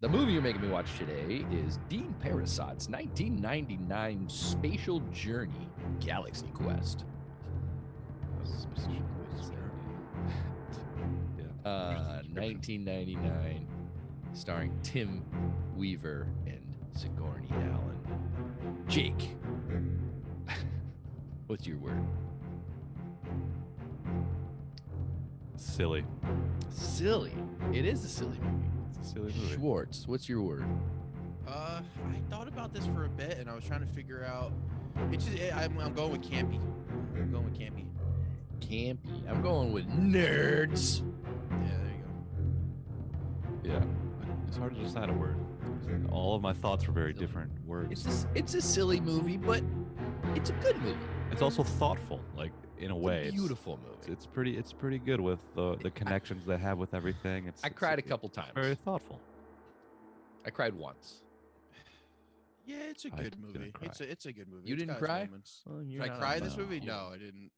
The movie you're making me watch today is Dean Parisot's 1999 spatial journey, Galaxy Quest. 1999, starring Tim Weaver and Sigourney Allen. Jake, what's your word? Silly. Silly. It is a silly movie. It's a silly movie. Schwartz, what's your word? I thought about this for a bit, and I was trying to figure out. I'm going with campy. I'm going with campy. Campy. I'm going with nerds. Yeah, there you Yeah. It's hard to decide a word. All of my thoughts were very different words. It's a silly movie, but it's a good movie. It's also thoughtful, like in a way. It's a beautiful movie. It's pretty good with the connections they have with everything. I cried a couple times. Very thoughtful. I cried once. go. Yeah, it's a good movie. It's a good movie. You It's didn't got its cry? moments. Well, Did you're I not cry a in this mom. movie? No, I didn't.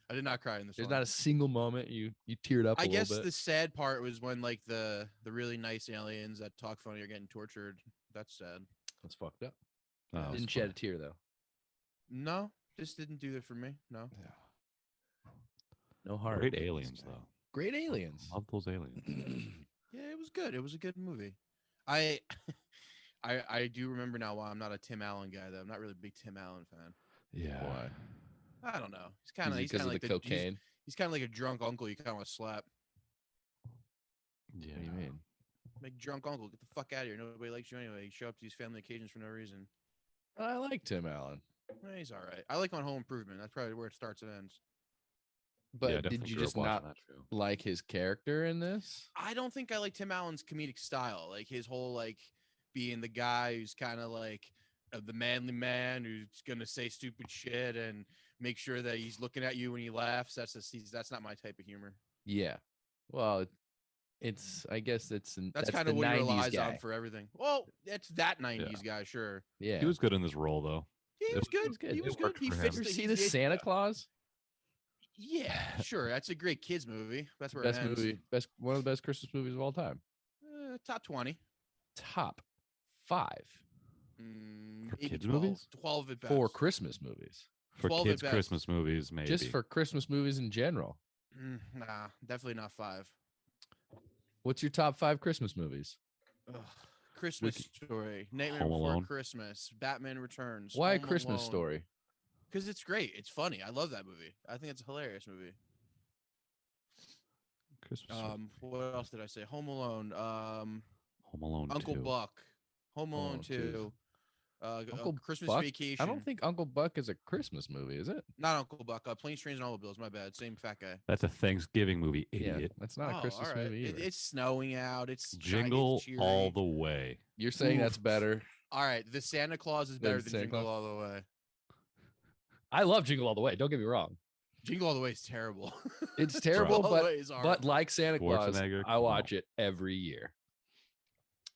I did not cry in this There's one. not a single moment you teared up. I a guess little bit. the sad part was when like the really nice aliens that talk funny are getting tortured. That's sad. That's fucked up. Oh, it was Didn't shed funny. a tear though. No, just didn't do that for me. No. Yeah. No heart. Great aliens though. Great aliens. Love those aliens. Yeah, it was good. It was a good movie. I I do remember now why I'm not a Tim Allen guy though. I'm not really a big Tim Allen fan. Yeah. Why? I don't know. He's kind of because of like the cocaine. He's kind of like a drunk uncle you kind of want to slap. Yeah. What do you mean? Like drunk uncle, get the fuck out of here. Nobody likes you anyway. You show up to these family occasions for no reason. I like Tim Allen, He's all right. I like him on Home Improvement. That's probably where it starts and ends. but Yeah, I did definitely you grew up just watching not that show. like his character in this? I don't think I like Tim Allen's comedic style. Like his whole like being the guy who's kind of like the manly man who's gonna say stupid shit and make sure that he's looking at you when he laughs. That's not my type of humor. Yeah. Well, it's. I guess That's kind the of what he 90s relies guy. on for everything. Well, it's that '90s guy, sure. Yeah. He was good in this role though. Yeah, he was good. good. He was It worked good. He for fits him. You the. see he- the he- Santa Claus? Yeah, sure. That's a great kids movie. That's where Best it ends. movie. One of the best Christmas movies of all time. Top 20. Top 5 For Maybe kids 12. movies? 12 at best. for Christmas movies. For 12 at kids' best. Christmas movies, maybe. Just for Christmas movies in general. Nah, definitely not 5. What's your top 5 Christmas movies? Ugh. Christmas Story, Nightmare Home Before Alone. Christmas, Batman Returns. Why Christmas Story? Because it's great. It's funny. I love that movie. I think it's a hilarious movie. Christmas. Story. What else did I say? Home Alone. Home Alone Uncle 2. Buck. Home Alone Alone 2. Uncle Christmas Buck? Vacation. I don't think Uncle Buck is a Christmas movie, is it? Not Uncle Buck. Planes, Trains, and Automobiles. My bad. Same fat guy. That's a Thanksgiving movie, idiot. Yeah, that's not a Christmas all right. movie either. It's snowing out. It's Jingle it's cheery. all the way. You're saying Oof. that's better. All right, the Santa Claus is better than Santa Jingle Claus? All the Way. I love Jingle All the Way. Don't get me wrong. Jingle All the Way is terrible. It's terrible, Jingle All the Way is but horrible. like Santa Claus, Schwarzenegger, I watch it every year.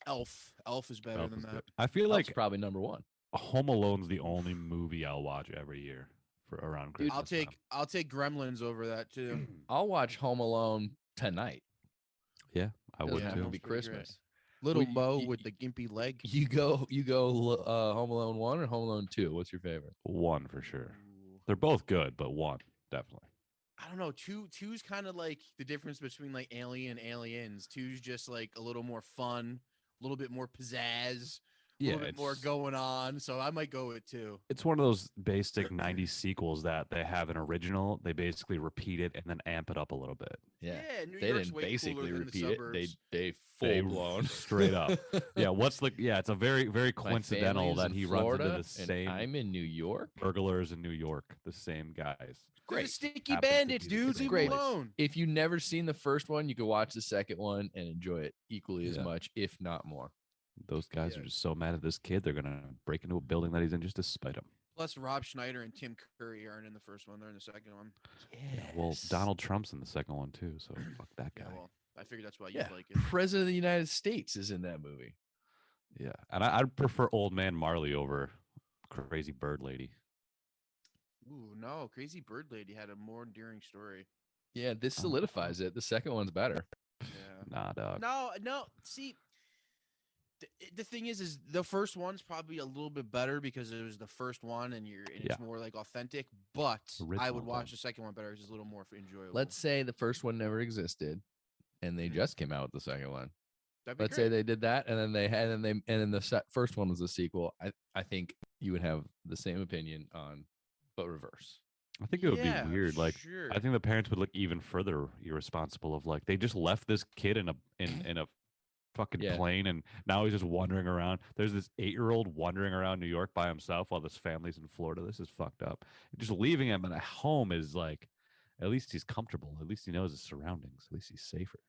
Elf is better Elf than is that. good. I feel Elf's like probably number 1. Home Alone's the only movie I'll watch every year for around Christmas. I'll take Gremlins over that too. I'll watch Home Alone tonight. Yeah, I would Doesn't have to too. be Pretty great. Christmas. Little Well, Mo you- with the gimpy leg. You go Home Alone 1 or Home Alone 2? What's your favorite? One for sure. Ooh. They're both good, but one definitely. I don't know. Two's kind of like the difference between like Alien and Aliens. Two's just like a little more fun, a little bit more pizzazz, a little bit more going on. So I might go with 2. It's one of those basic 90s sequels that they have an original. They basically repeat it and then amp it up a little bit. Yeah. New They York's didn't way cooler basically than repeat the it. suburbs. They They full blown straight up. Yeah, it's a very, very My coincidental family's that in he Florida, runs into the and same I'm in New York. burglars in New York, the same guys. They're the Great. Sticky Happens to Bandits, be the dude. same Leave Great. them alone. If you've never seen the first one, you can watch the second one and enjoy it equally as Yeah. much, if not more. Those guys Yeah. are just so mad at this kid. They're gonna break into a building that he's in just to spite him. Plus, Rob Schneider and Tim Curry aren't in the first one. They're in the second one. Yeah, well, Donald Trump's in the second one too, so fuck that guy. Yeah, well, I figured that's why you Yeah, like it. President of the United States is in that movie. Yeah, and I'd prefer Old Man Marley over Crazy Bird Lady. Ooh, no. Crazy Bird Lady had a more endearing story. Yeah, this solidifies it. The second one's better. Yeah. Nah, dog. No. See, the thing is the first one's probably a little bit better because it was the first one and it's more like authentic. But I would watch the second one better. It's just a little more enjoyable. Let's say the first one never existed, and they just came out with the second one. Let's say they did that, and then the first one was a sequel. I think you would have the same opinion on, but reverse. I think it would be weird. Like, I think the parents would look even further irresponsible. Of like, they just left this kid in a fucking plane, and now he's just wandering around. There's this 8-year-old wandering around New York by himself while this family's in Florida. This is fucked up. Just leaving him at home is like, at least he's comfortable. At least he knows his surroundings. At least he's safer.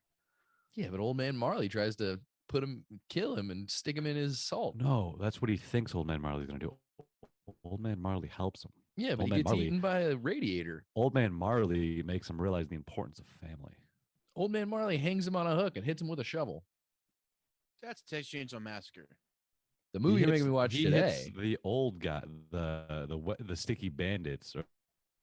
Yeah, but old man Marley tries to kill him and stick him in his salt. No, that's what he thinks old man Marley's going to do. Old man Marley helps him. Yeah, but he gets eaten by a radiator. Old man Marley makes him realize the importance of family. Old man Marley hangs him on a hook and hits him with a shovel. That's Texas Chainsaw Massacre. The movie you're making me watch today. Hits the old guy, the sticky bandits, or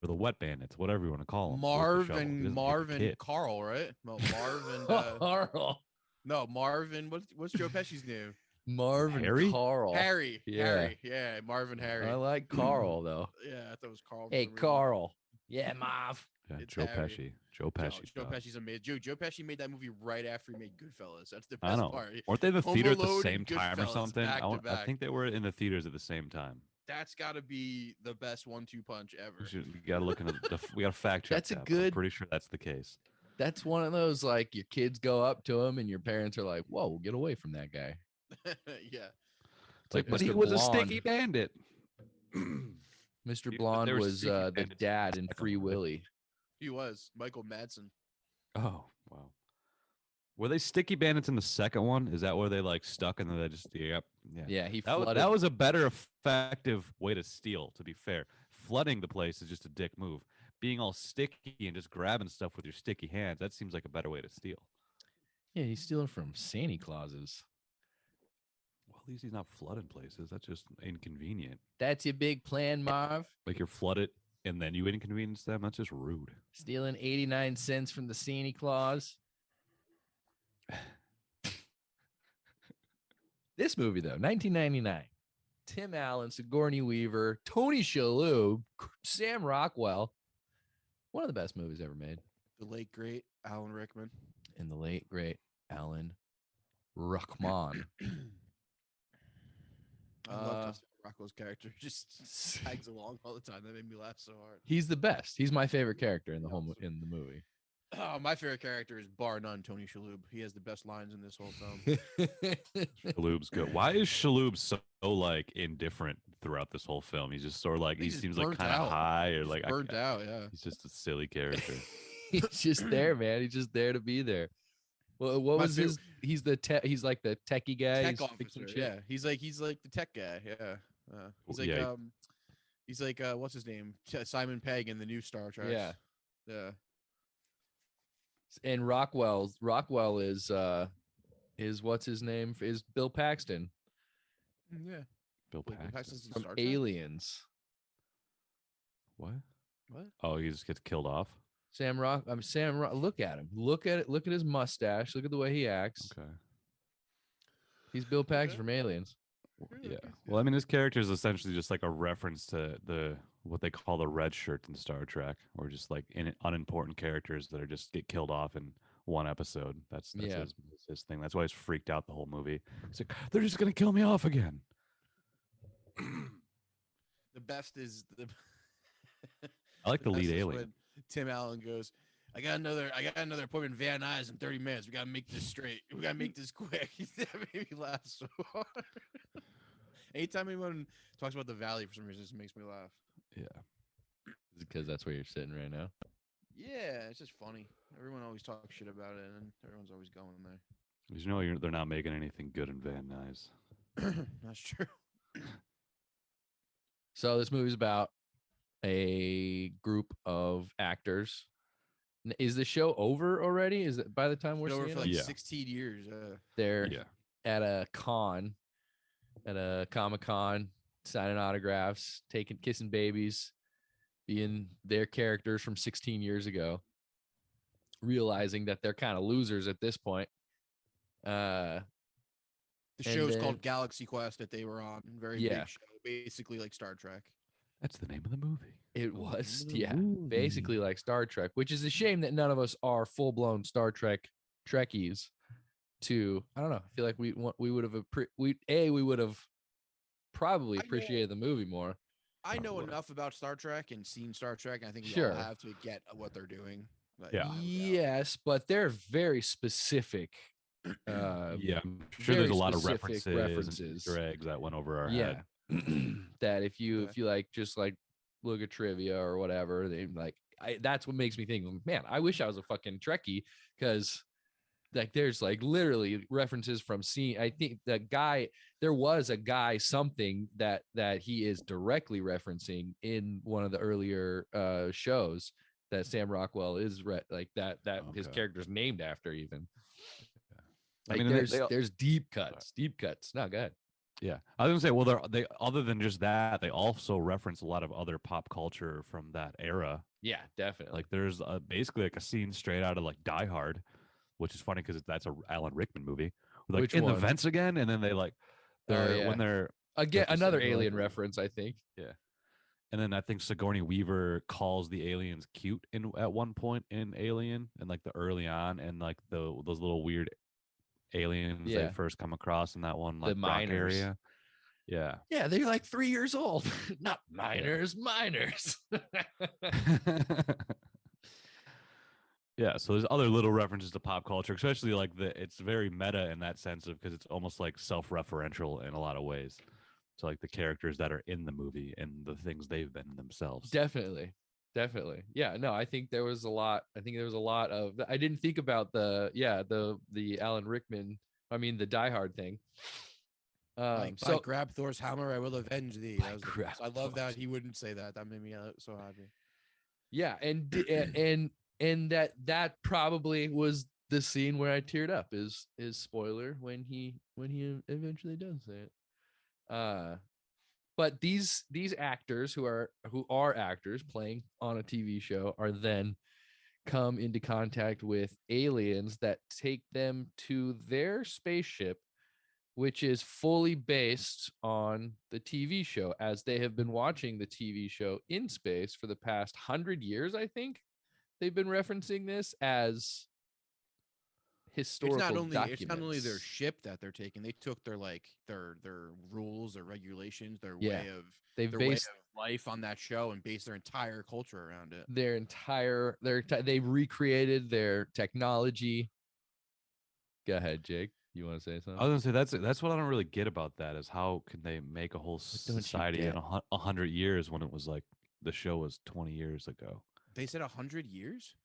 the wet bandits, whatever you want to call them. Marv and Carl, right? No, Marv and Carl. No, Marvin. What's Joe Pesci's name? Marvin Harry? Carl. Harry. Harry. Yeah, Marvin Harry. I like Carl though. Yeah, I thought it was Carl. Hey, Carl. Yeah, Marv. Yeah, It's Joe Harry. Pesci. Joe Pesci. Joe Pesci's amazing. Joe Pesci made that movie right after he made Goodfellas. That's the I best know. part. Weren't they in the Home theater at the Alone same and time or Goodfellas, something? back to I back. think they were in the theaters at the same time. That's got to be the best 1-2 punch ever. We got to look into we got to fact check. That's a that, good. I'm pretty sure that's the case. That's one of those like your kids go up to him and your parents are like, "Whoa, get away from that guy." Yeah. It's like, but Mr. he was Blonde. a sticky bandit. Mr. Yeah, Blonde there were was sticky the bandits dad in second Free one, right? Willy. He was Michael Madsen. Oh wow. Were they sticky bandits in the second one? Is that where they like stuck and then they just yeah. Yeah, he That flooded. was a better effective way to steal, to be fair. Flooding the place is just a dick move. Being all sticky and just grabbing stuff with your sticky hands, that seems like a better way to steal. Yeah, he's stealing from Santa Clauses. Well, at least he's not flooding places. That's just inconvenient. That's your big plan, Marv. Like you're flooded and then you inconvenience them. That's just rude. Stealing 89 cents from the Santa Claus. This movie, though, 1999. Tim Allen, Sigourney Weaver, Tony Shalhoub, Sam Rockwell. One of the best movies ever made. The late great Alan Rickman. And the late great Alan Ruckman. I love Sam Rockwell's character. Just tags along all the time. That made me laugh so hard. He's the best. He's my favorite character in the whole in the movie. My favorite character is bar none Tony Shalhoub. He has the best lines in this whole film. Shalhoub's good. Why is Shalhoub so like indifferent throughout this whole film? He's just sort of like he seems like kind of high or like burnt out. Yeah, he's just a silly character. He's just there, man. He's just there to be there. Well, what was his? He's the he's like the techie guy. Tech officer. Yeah, he's like the tech guy. Yeah, he's like what's his name? Simon Pegg in the new Star Trek. Yeah, yeah. And Rockwell is what's his name? Is Bill Paxton. Yeah, Bill Paxton from Aliens. What? What? Oh, he just gets killed off. Sam Rock. Look at him. Look at it. Look at his mustache. Look at the way he acts. Okay. He's Bill Paxton from Aliens. Yeah. Well, I mean, his character is essentially just like a reference to what they call the red shirts in Star Trek, or just like unimportant characters that are just get killed off in one episode. That's his thing. That's why he's freaked out the whole movie. He's like, they're just gonna kill me off again. The best is the. I like the lead alien. Tim Allen goes, I got another appointment in Van Nuys in 30 minutes. We gotta make this straight. We gotta make this quick. That made me laugh so hard. Anytime anyone talks about the Valley for some reason, it makes me laugh. Yeah. Because that's where you're sitting right now. Yeah, it's just funny. Everyone always talks shit about it, and everyone's always going there. You know, they're not making anything good in Van Nuys. That's true. So this movie's about a group of actors. Is the show over already? Is it by the time we're over seeing for like it? 16 years? They're at a con, at a Comic-Con, signing autographs, kissing babies, being their characters from 16 years ago, realizing that they're kind of losers at this point. The show's called Galaxy Quest that they were on. Very big show, basically like Star Trek. That's the name of the movie. It was, basically like Star Trek, which is a shame that none of us are full-blown Star Trek Trekkies. I don't know. I feel like we would have we would have probably appreciated the movie more. I know enough about Star Trek and seen Star Trek. I think we all have to get what they're doing. Like, yes, but they're very specific. I'm sure there's a lot of references. And Easter eggs that went over our head. That if you like just like look at trivia or whatever, they like that's what makes me think, man, I wish I was a fucking Trekkie, because like there's like literally references from scene. I think there was a guy something that he is directly referencing in one of the earlier shows that Sam Rockwell is his character's named after even. Like, I mean, there's deep cuts. No, go ahead. Yeah, I was gonna say, well, they other than just that, they also reference a lot of other pop culture from that era. Yeah, definitely. Like there's basically like a scene straight out of like Die Hard, which is funny because that's a Alan Rickman movie. Like Which in one? the vents again, and then they like when they're again another alien reference, I think. Yeah, and then I think Sigourney Weaver calls the aliens cute at one point in Alien, and like the early on, and like those little weird aliens they first come across in that one like the miners area. Yeah, they're like 3 years old. Not minors. Yeah, so there's other little references to pop culture, especially like it's very meta in that sense of because it's almost like self-referential in a lot of ways. So like the characters that are in the movie and the things they've been themselves. Definitely. Yeah, no, I think there was a lot. I didn't think about the Alan Rickman, the Die Hard thing. I grab Thor's hammer, I will avenge thee. I love that he wouldn't say that. That made me so happy. Yeah, and that probably was the scene where I teared up. Is spoiler when he eventually does say it. But these actors who are actors playing on a TV show are then come into contact with aliens that take them to their spaceship, which is fully based on the TV show, as they have been watching the TV show in space for the past 100 years, I think. They've been referencing this as historical documents. It's not only their ship that they're taking. They took their rules or regulations, their way of life on that show, and based their entire culture around it. They recreated their technology. Go ahead, Jake. You want to say something? I was gonna say that's what I don't really get about that is how can they make a whole society in 100 years when it was like the show was 20 years ago. They said 100 years?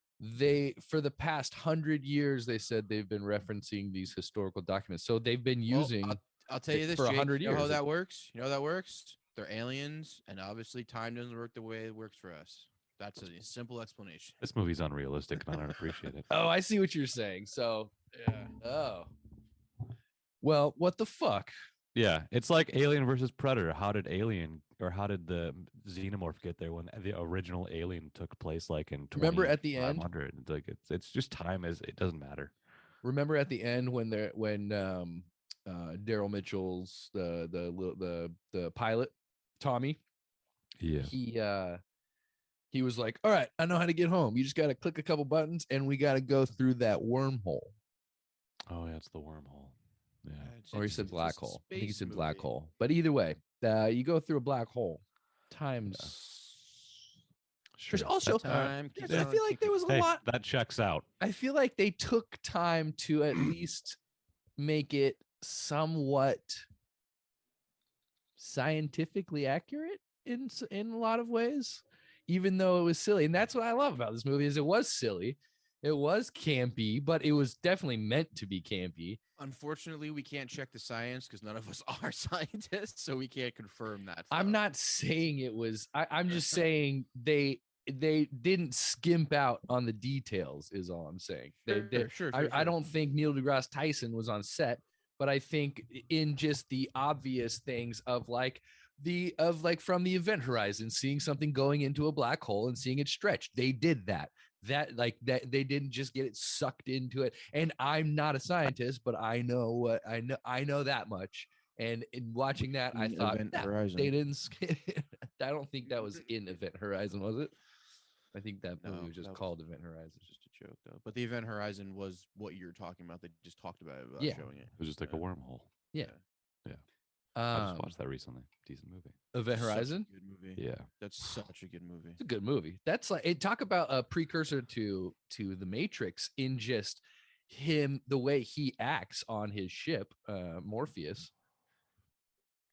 For the past 100 years, they said they've been referencing these historical documents. So they've been using. I'll tell you this, for 100 years. You know how that works? You know how that works? They're aliens, and obviously time doesn't work the way it works for us. That's a simple explanation. This movie's unrealistic, and I don't appreciate it. Oh, I see what you're saying. So, oh. Well, what the fuck? Yeah, it's like Alien versus Predator. How did the Xenomorph get there when the original Alien took place like in 20, remember at the end? It's like it's just time it doesn't matter. Remember at the end when Daryl Mitchell's the pilot, Tommy? Yeah. He was like, "All right, I know how to get home. You just got to click a couple buttons and we got to go through that wormhole." Oh, yeah, it's the wormhole. Yeah. Or he said black hole. I think he said black hole. But either way, you go through a black hole. Times. Sure. There's also I feel like there was a lot. That checks out. I feel like they took time to at least make it somewhat scientifically accurate in a lot of ways, even though it was silly. And that's what I love about this movie is it was silly. It was campy, but it was definitely meant to be campy. Unfortunately, we can't check the science because none of us are scientists, so we can't confirm that. I'm not saying it was. I'm just saying they didn't skimp out on the details. Is all I'm saying. Sure. I don't think Neil deGrasse Tyson was on set, but I think in just the obvious things of from the Event Horizon, seeing something going into a black hole and seeing it stretch, they did that. that they didn't just get it sucked into it. And I'm not a scientist, but I know that much. And in watching that, I thought Event Horizon. they didn't. I don't think that was in Event Horizon, was it? I think that movie was just called Event Horizon. It's just a joke, though. But the Event Horizon was what you're talking about. They just talked about it without showing it. It was just like a wormhole. Yeah. I just watched that recently. Decent movie. Event Horizon. Good movie. Yeah, That's such a good movie. It's a good movie. That's like talk about a precursor to the Matrix in just him, the way he acts on his ship, Morpheus.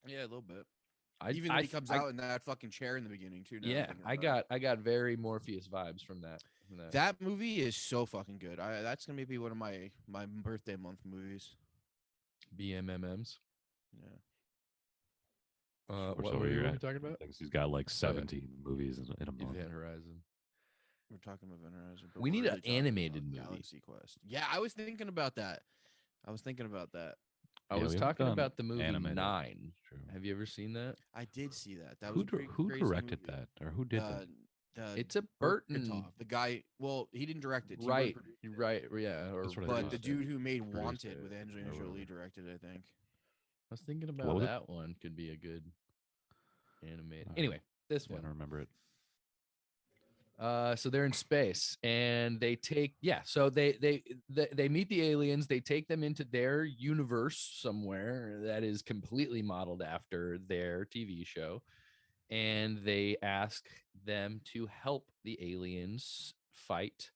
Yeah, a little bit. Even when he comes out in that fucking chair in the beginning too. Yeah, I got very Morpheus vibes from that. That movie is so fucking good. That's gonna be one of my birthday month movies. BMMMs. Yeah. What were you talking about? Thinks he's got like 17 movies in a month. Event Horizon. We're talking about Event Horizon. We need an animated movie. Galaxy Quest. Yeah, I was thinking about that. I was talking about the movie animated. 9. Have you ever seen that? I did see that. That was who directed that, or who did that? It's a Burton. The guy. Well, he didn't direct it. Right. Yeah. But the dude who made Wanted with Angelina Jolie directed it, I think. I was thinking about that one could be a good animated. Anyway, this one. I don't remember it. So they're in space and they take so they meet the aliens. They take them into their universe somewhere that is completely modeled after their TV show, and they ask them to help the aliens fight.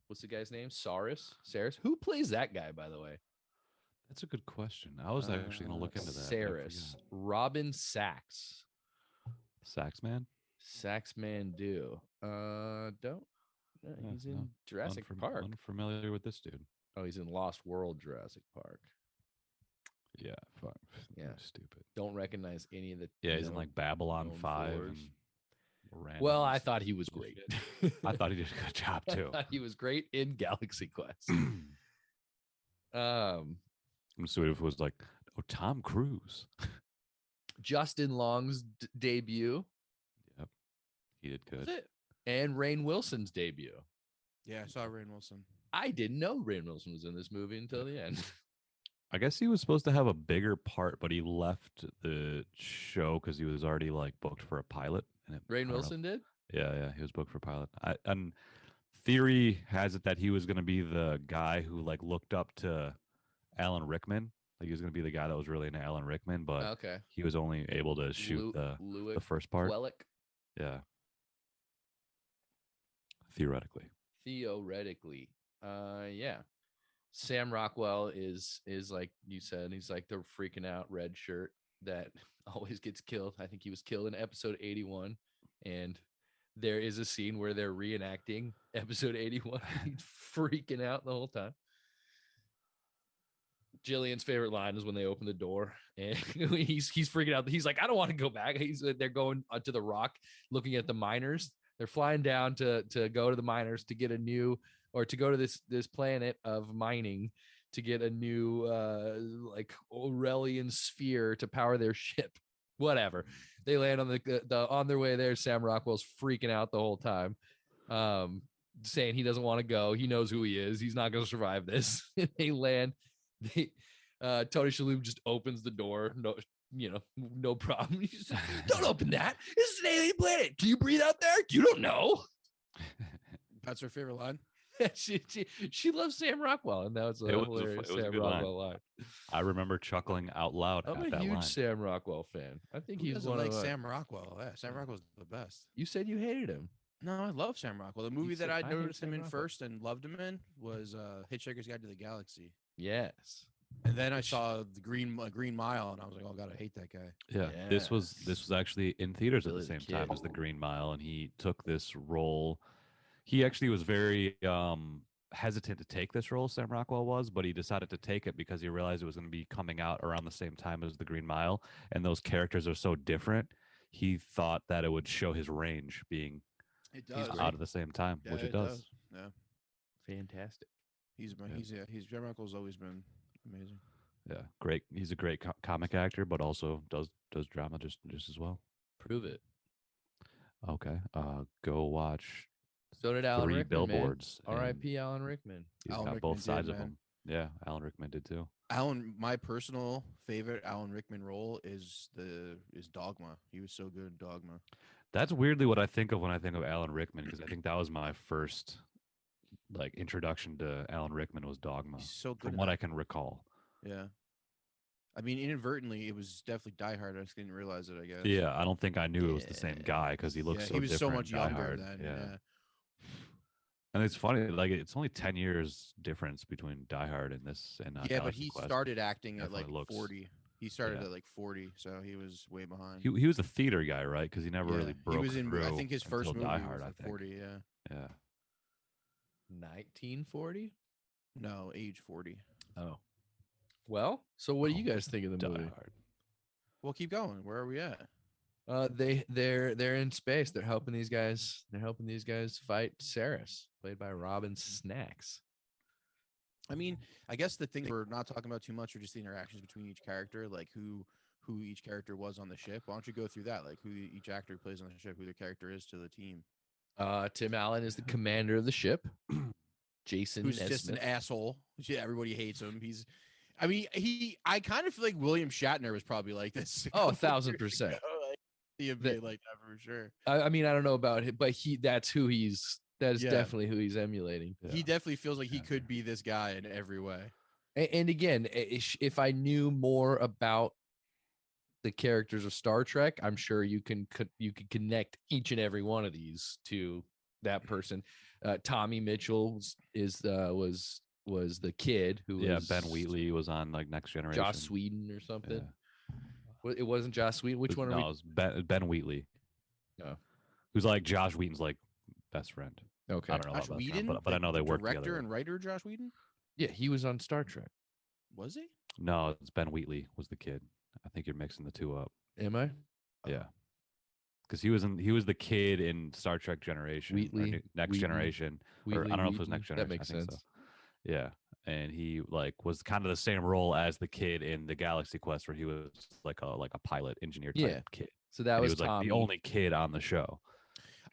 What's the guy's name? Saris. Who plays that guy, by the way? That's a good question. I was actually going to look into that. Saris. Robin Sachs. Saxman? Saxman do. He's in Jurassic Park. Unfamiliar with this dude. Oh, he's in Lost World Jurassic Park. Yeah, fuck. Yeah, stupid. Don't recognize any of the. Yeah, he's in like Babylon 5. Well, I thought he was great. I thought he did a good job too. He was great in Galaxy Quest. I'm assuming if it was like, Tom Cruise. Justin Long's debut. Yep, he did good. And Rainn Wilson's debut. Yeah, I saw Rainn Wilson. I didn't know Rainn Wilson was in this movie until the end. I guess he was supposed to have a bigger part, but he left the show because he was already like booked for a pilot. Rainn Wilson did? Yeah, he was booked for a pilot. And theory has it that he was going to be the guy who like looked up to Alan Rickman. Like he was going to be the guy that was really into Alan Rickman, but he was only able to shoot the first part. Yeah. Theoretically. Yeah. Sam Rockwell is like you said, he's like the freaking out red shirt that always gets killed. I think he was killed in episode 81, and there is a scene where they're reenacting episode 81. He's freaking out the whole time. Jillian's favorite line is when they open the door and he's freaking out. He's like, I don't want to go back. They're going to the rock, looking at the miners. They're flying down to go to the miners to get a new, or to go to this planet of mining to get a new like Aurelian sphere to power their ship. Whatever. They land on the on their way there. Sam Rockwell's freaking out the whole time, saying he doesn't want to go. He knows who he is. He's not going to survive this. They land. Tony Shalhoub just opens the door. No problem. Just, don't open that. This is an alien planet. Can you breathe out there? You don't know. That's her favorite line. she loves Sam Rockwell, and that was a hilarious Sam Rockwell line. I remember chuckling out loud. I'm a huge Sam Rockwell fan. I think he's one of Sam Rockwell. Yeah, Sam Rockwell's the best. You said you hated him. No, I love Sam Rockwell. The movie that I noticed him in first and loved him in was Hitchhiker's Guide to the Galaxy. Yes. And then I saw the Green Mile, and I was like, "Oh God, I hate that guy." Yeah, yes. This was actually in theaters at the same time as the Green Mile, and he took this role. He actually was very hesitant to take this role, Sam Rockwell was, but he decided to take it because he realized it was going to be coming out around the same time as the Green Mile, and those characters are so different. He thought that it would show his range being out at the same time, which it does. Yeah, fantastic. Sam Rockwell's always been amazing. Yeah, great. He's a great comic actor, but also does drama just as well. Prove it. Okay. Go watch So did Alan 3 Rickman, billboards. man. R.I.P. Alan Rickman. He's Alan got Rickman both sides did, of man. him. Yeah, Alan Rickman did too. My personal favorite Alan Rickman role is Dogma. He was so good in Dogma. That's weirdly what I think of when I think of Alan Rickman, because I think that was my first like introduction to Alan Rickman was Dogma. He's so good from in what that. I can recall. Yeah. I mean, inadvertently, it was definitely Die Hard. I just didn't realize it, I guess. Yeah, I don't think I knew it was the same guy because he looks so he was different so much in Die younger Hard. then. Yeah. Yeah. And it's funny, like it's only 10 years difference between Die Hard and this and Yeah, but Galaxy he Quest. started acting at like Definitely looks- 40. He started yeah. at like 40, so he was way behind. He was a theater guy, right? Because he never really broke He was in. through. I think his first until movie Die Hard, was I at think. 40. Yeah. Yeah. 1940. No, age 40. Oh. Well, so what do you guys think of the Die movie? Hard. Well, keep going. Where are we at? They're in space. They're helping these guys. They're helping these guys fight Saris, played by Robin Snacks. I mean, I guess the thing we're not talking about too much are just the interactions between each character, like who each character was on the ship. Why don't you go through that, like who each actor plays on the ship, who their character is to the team? Tim Allen is the commander of the ship. Jason Who's just an Nesmith. asshole. Yeah, everybody hates him. I kind of feel like William Shatner was probably like this. Oh, 1,000%. He'd be like that for sure. I mean, I don't know about it, but that is Yeah. definitely who he's emulating. Yeah. He definitely feels like he could be this guy in every way. And again, if I knew more about the characters of Star Trek, I'm sure you can connect each and every one of these to that person. Tommy Mitchell was the kid who was Ben Wheatley was on like Next Generation. Joss Whedon or something. Yeah. It wasn't Joss Whedon. Which one are no, we? it was Ben Wheatley. Oh. Who's like Josh Whedon's like best friend. Okay. I don't know Josh about best Whedon, friend, but I know they work director together. and writer Josh Whedon. Yeah, he was on Star Trek. Was he? No, it's Ben Wheatley was the kid. I think you're mixing the two up. Am I? Yeah. Because he was the kid in Star Trek Generation, Wheatley, Next Wheaton, Generation, or Wheatley, I don't know if it was Wheaton. Next Generation. That makes I think sense. So. Yeah, and he like was kind of the same role as the kid in the Galaxy Quest, where he was like a pilot engineer type kid. So that And was he was Tommy. like the only kid on the show.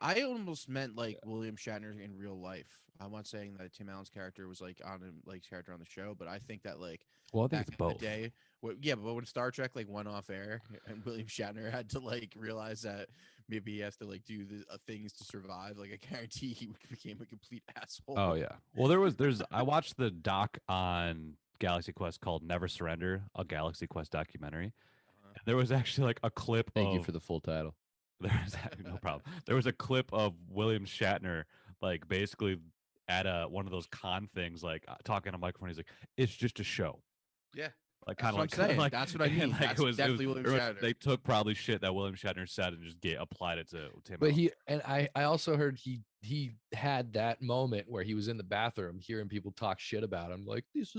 I almost meant like William Shatner in real life. I'm not saying that Tim Allen's character was like on him, like character on the show, but I think that like Well, I think back it's in both. the day, but when Star Trek like went off air and William Shatner had to like realize that maybe he has to like do the things to survive, like I guarantee he became a complete asshole. Oh yeah. Well, there's I watched the doc on Galaxy Quest called Never Surrender, a Galaxy Quest documentary. And there was actually like a clip. Thank you for the full title. There's no problem. There was a clip of William Shatner like basically at one of those con things, like talking on a microphone. He's like, "It's just a show." Yeah. Like kind of That's what I'm saying. like That's what I mean. like That's definitely William Shatner. They took probably shit that William Shatner said and just applied it to Tim. But I also heard he had that moment where he was in the bathroom hearing people talk shit about him, like these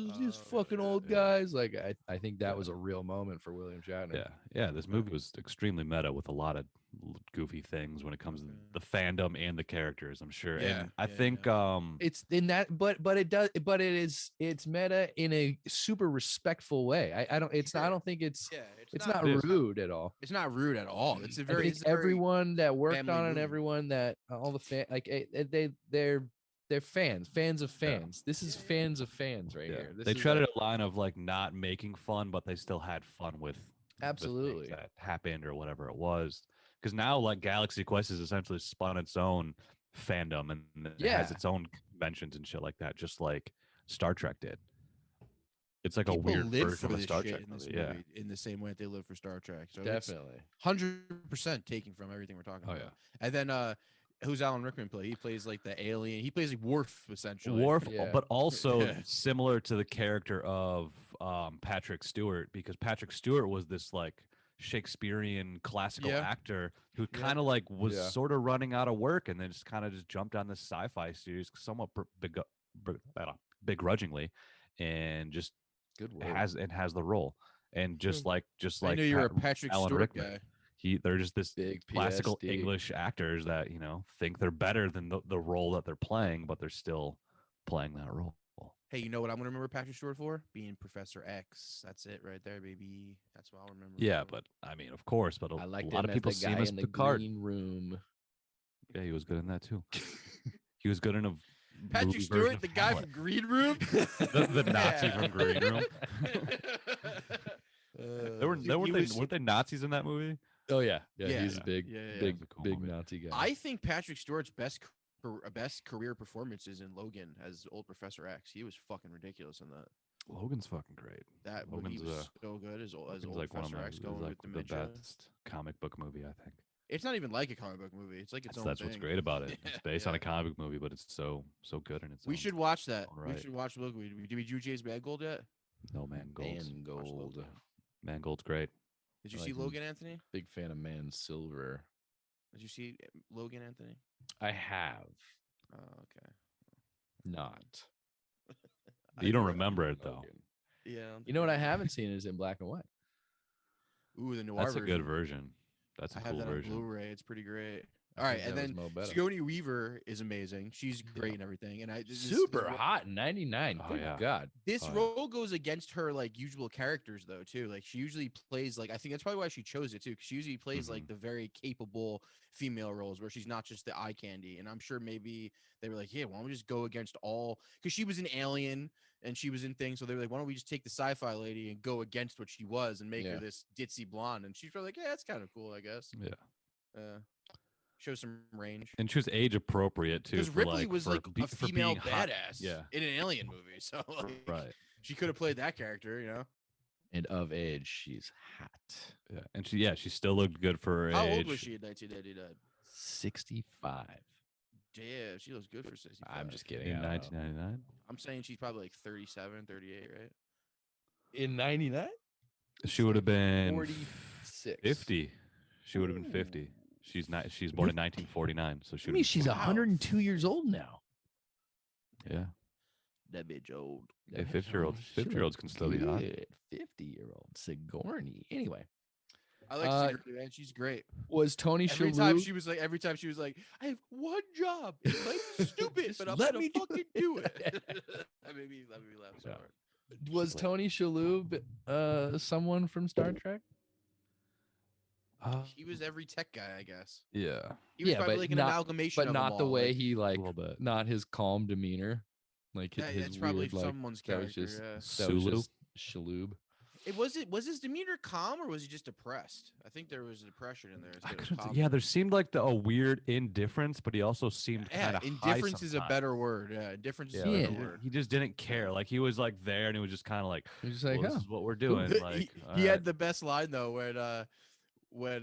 fucking old guys. Like I think that was a real moment for William Shatner. Yeah. This movie was extremely meta with a lot of goofy things when it comes to the fandom and the characters, I'm sure. And I think it's in that, but it's meta in a super respectful way. I don't think it's not rude at all. It's not rude at all. It's a very everyone that worked family on it, movie. everyone that all the they're fans of fans. This is fans of fans right here. They treaded a line of like not making fun, but they still had fun with absolutely the things that happened or whatever it was. Because now like Galaxy Quest is essentially spun its own fandom and it has its own conventions and shit like that, just like Star Trek did. It's like people a weird live version for of a this Star shit Trek in this movie. movie in the same way that they live for Star Trek. So definitely 100% taking from everything we're talking about. And then who's Alan Rickman play? He plays like the alien. He plays like Worf essentially. Worf, but also similar to the character of Patrick Stewart, because Patrick Stewart was this like Shakespearean classical actor who kind of like was sort of running out of work and then just kind of just jumped on this sci-fi series somewhat begrudgingly and just has the role. And just like I knew you were a Patrick Alan Stewart Rickman, guy. They're just this big classical PSD. English actors that think they're better than the role that they're playing, but they're still playing that role. Hey, you know what I'm gonna remember Patrick Stewart for? Being Professor X. That's it right there, baby. That's what I'll remember. Yeah, but I mean, of course, but I like a lot of people see him as in the Picard. green room. Yeah, he was good in that too. He was good in a Patrick movie version Stewart, of the guy Hamlet. from Green Room. the Nazi from Green Room. Weren't they Nazis in that movie? Oh yeah, Yeah. he's a big Cool big movie. Nazi guy. I think Patrick Stewart's best career performances in Logan as old Professor X. He was fucking ridiculous in that. Logan's fucking great. That Logan's he was so good as old like Professor X going like with the dementia. best comic book movie, I think. It's not even like a comic book movie. It's like its own That's thing. what's great about it. It's based on a comic book movie, but it's so good in its We own. should watch that. Right. We should watch Logan. Did we do Jay's Mangold yet? No, Mangold. Mangold. Mangold's great. Did you I see like him. Logan, Anthony? Big fan of Man Silver. Did you see Logan, Anthony? I have Oh, okay. not. You don't remember it though. Logan. Yeah. You know what I haven't seen is in black and white. Ooh, the noir That's a version. good version. That's a I have cool that on version. Blu-ray. It's pretty great. I All right, think and that then was Mo better. Sigourney Weaver is amazing. She's great and everything. And Super hot in 99. Oh, Good yeah. God. This Oh, yeah. role goes against her like usual characters though too. Like she usually plays like I think that's probably why she chose it too. Because she usually plays like the very capable female roles where she's not just the eye candy. And I'm sure maybe they were like, yeah, why don't we just go against all? Because she was an alien and she was in things. So they were like, why don't we just take the sci-fi lady and go against what she was and make her this ditzy blonde? And she's probably like, yeah, that's kind of cool, I guess. Yeah. Show some range. And she was age appropriate too. Because Ripley was like a female hot. badass Yeah. in an alien movie. So like, Right. she could have played that character, you know? And of age, she's hot. Yeah. And she still looked good for her How age. old was she in 1999? 65. Damn, she looks good for 65. I'm just kidding. In 1999? I'm saying she's probably like 37, 38, right? In 99? She would have been 46. 50. She would have been 50. She's born in 1949, so she. I mean, she's 102 years old now. Yeah. That bitch old. Hey, 50-year-olds can still be hot. 50-year-old Sigourney. Anyway, I like Sigourney, man. She's great. was Tony Every Shalhoub? time she was like, I have one job. It might be stupid, but I'm let gonna me do fucking do it. That made me laugh so hard. Was Tony Shalhoub someone from Star Trek? He was every tech guy, I guess. Yeah. He was probably but like an not- amalgamation But of not them the all. way like, he like, a little bit. not his calm demeanor. Like yeah, his it's probably weird, like, someone's that was character. just Yeah. that was Sulu? just Shalhoub. Was his demeanor calm or was he just depressed? I think there was depression in there. There seemed like a weird indifference, but he also seemed kind of indifference is a better word. Yeah, indifference is a Yeah. better word. He just didn't care. Like he was like there, and he was just kind of like, He was just like, well, this oh, is what we're doing. Like he had the best line though when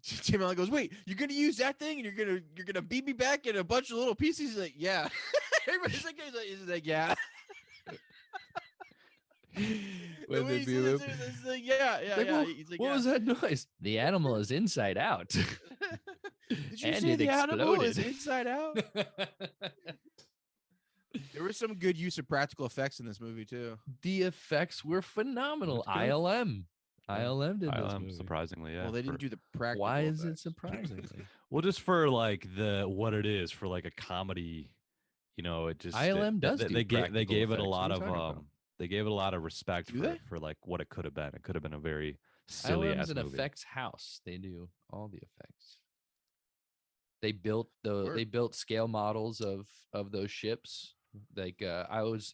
Tim Allen goes, "Wait, you're gonna use that thing and you're gonna beat me back in a bunch of little pieces?" He's like, "Yeah." Everybody's like, he's like, "Yeah." When they beat him. He's like, yeah. Well, He's like, what was that noise? The animal is inside out. Did you And say it the animal is exploded. inside out? There was some good use of practical effects in this movie too. The effects were phenomenal. That's good. ILM. ILM did this movie. surprisingly, yeah. Well, they didn't do the practical. Why is it effects. surprisingly? Well, just for like what it is for like a comedy, it just ILM does do they gave practical it a effects. lot What are of you talking about? they gave it a lot of respect Do they? for like what it could have been. It could have been a very silly ILM ass is an movie. effects house. They do all the effects. They built Word. they built scale models of those ships. Like I was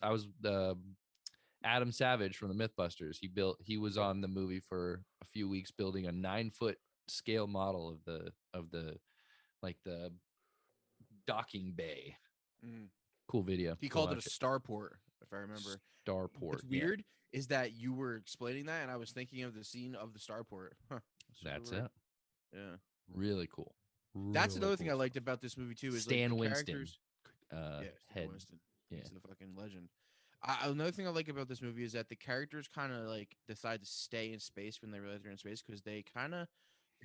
Adam Savage from the Mythbusters. He was on the movie for a few weeks building a 9-foot scale model of the like the docking bay. Mm. Cool video. He Go called it a watch starport, if I remember. Starport. What's yeah. weird is that you were explaining that, and I was thinking of the scene of the starport. Huh. That's really it. weird. Yeah. Really cool. That's Really another thing I cool. liked about this movie too. Is Stan like, the Winston. characters- Head. Stan Winston. Yeah. He's the fucking legend. Another thing I like about this movie is that the characters kind of like decide to stay in space when they realize they're in space because they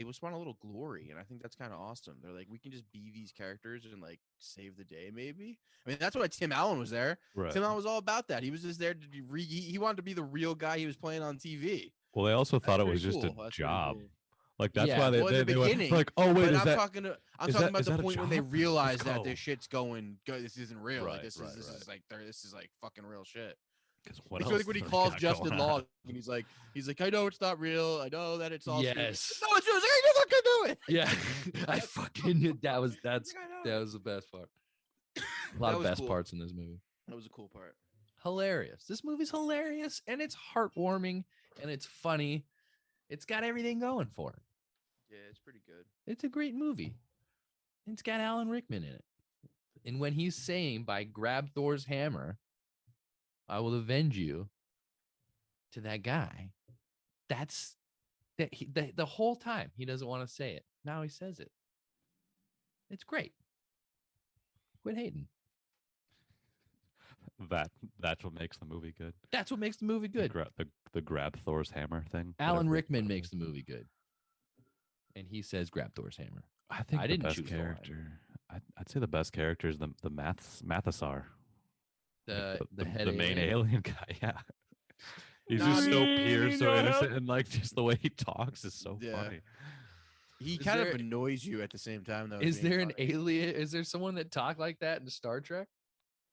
just want a little glory, and I think that's kind of awesome. They're like, we can just be these characters and like save the day, maybe. I mean, that's why Tim Allen was there. Right. Tim Allen was all about that. He was just there to be he wanted to be the real guy he was playing on TV. Well, they also thought it That's was pretty just cool. a That's pretty job. cool. Like that's Yeah. why Well, in the they were beginning, like, oh wait, But is I'm that talking is about that the a point when they job? realize Let's that go. this shit's going. This isn't real. Like Right, this right, is this is like fucking real shit. 'Cause what It's else like when he do they calls got Justin going on? Long and he's like, I know it's not real. I know that it's all stupid." Yes. No, it's real. He's like, I know fucking do it. Yeah. I fucking knew that was He's like, "I know." that was the best part. A lot That of was best cool. parts in this movie. That was a cool part. Hilarious. This movie's hilarious and it's heartwarming and it's funny. It's got everything going for it. Yeah, it's pretty good. It's a great movie. It's got Alan Rickman in it. And when he's saying by grab Thor's hammer, I will avenge you to that guy, that's that the whole time he doesn't want to say it. Now he says it. It's great. Quit hating. That's what makes the movie good. That's what makes the movie good. The grab Thor's hammer thing. Alan Rickman makes the movie good. And he says grab Thor's hammer. I think I the didn't best choose character. I'd say the best character is the Mathasar. The head the main alien guy. Yeah. He's Nah, just so dude. pure, so innocent, and like just the way he talks is so Yeah. funny. He Is kind there- of annoys you at the same time, though. Is there an alien? Is there someone that talked like that in Star Trek?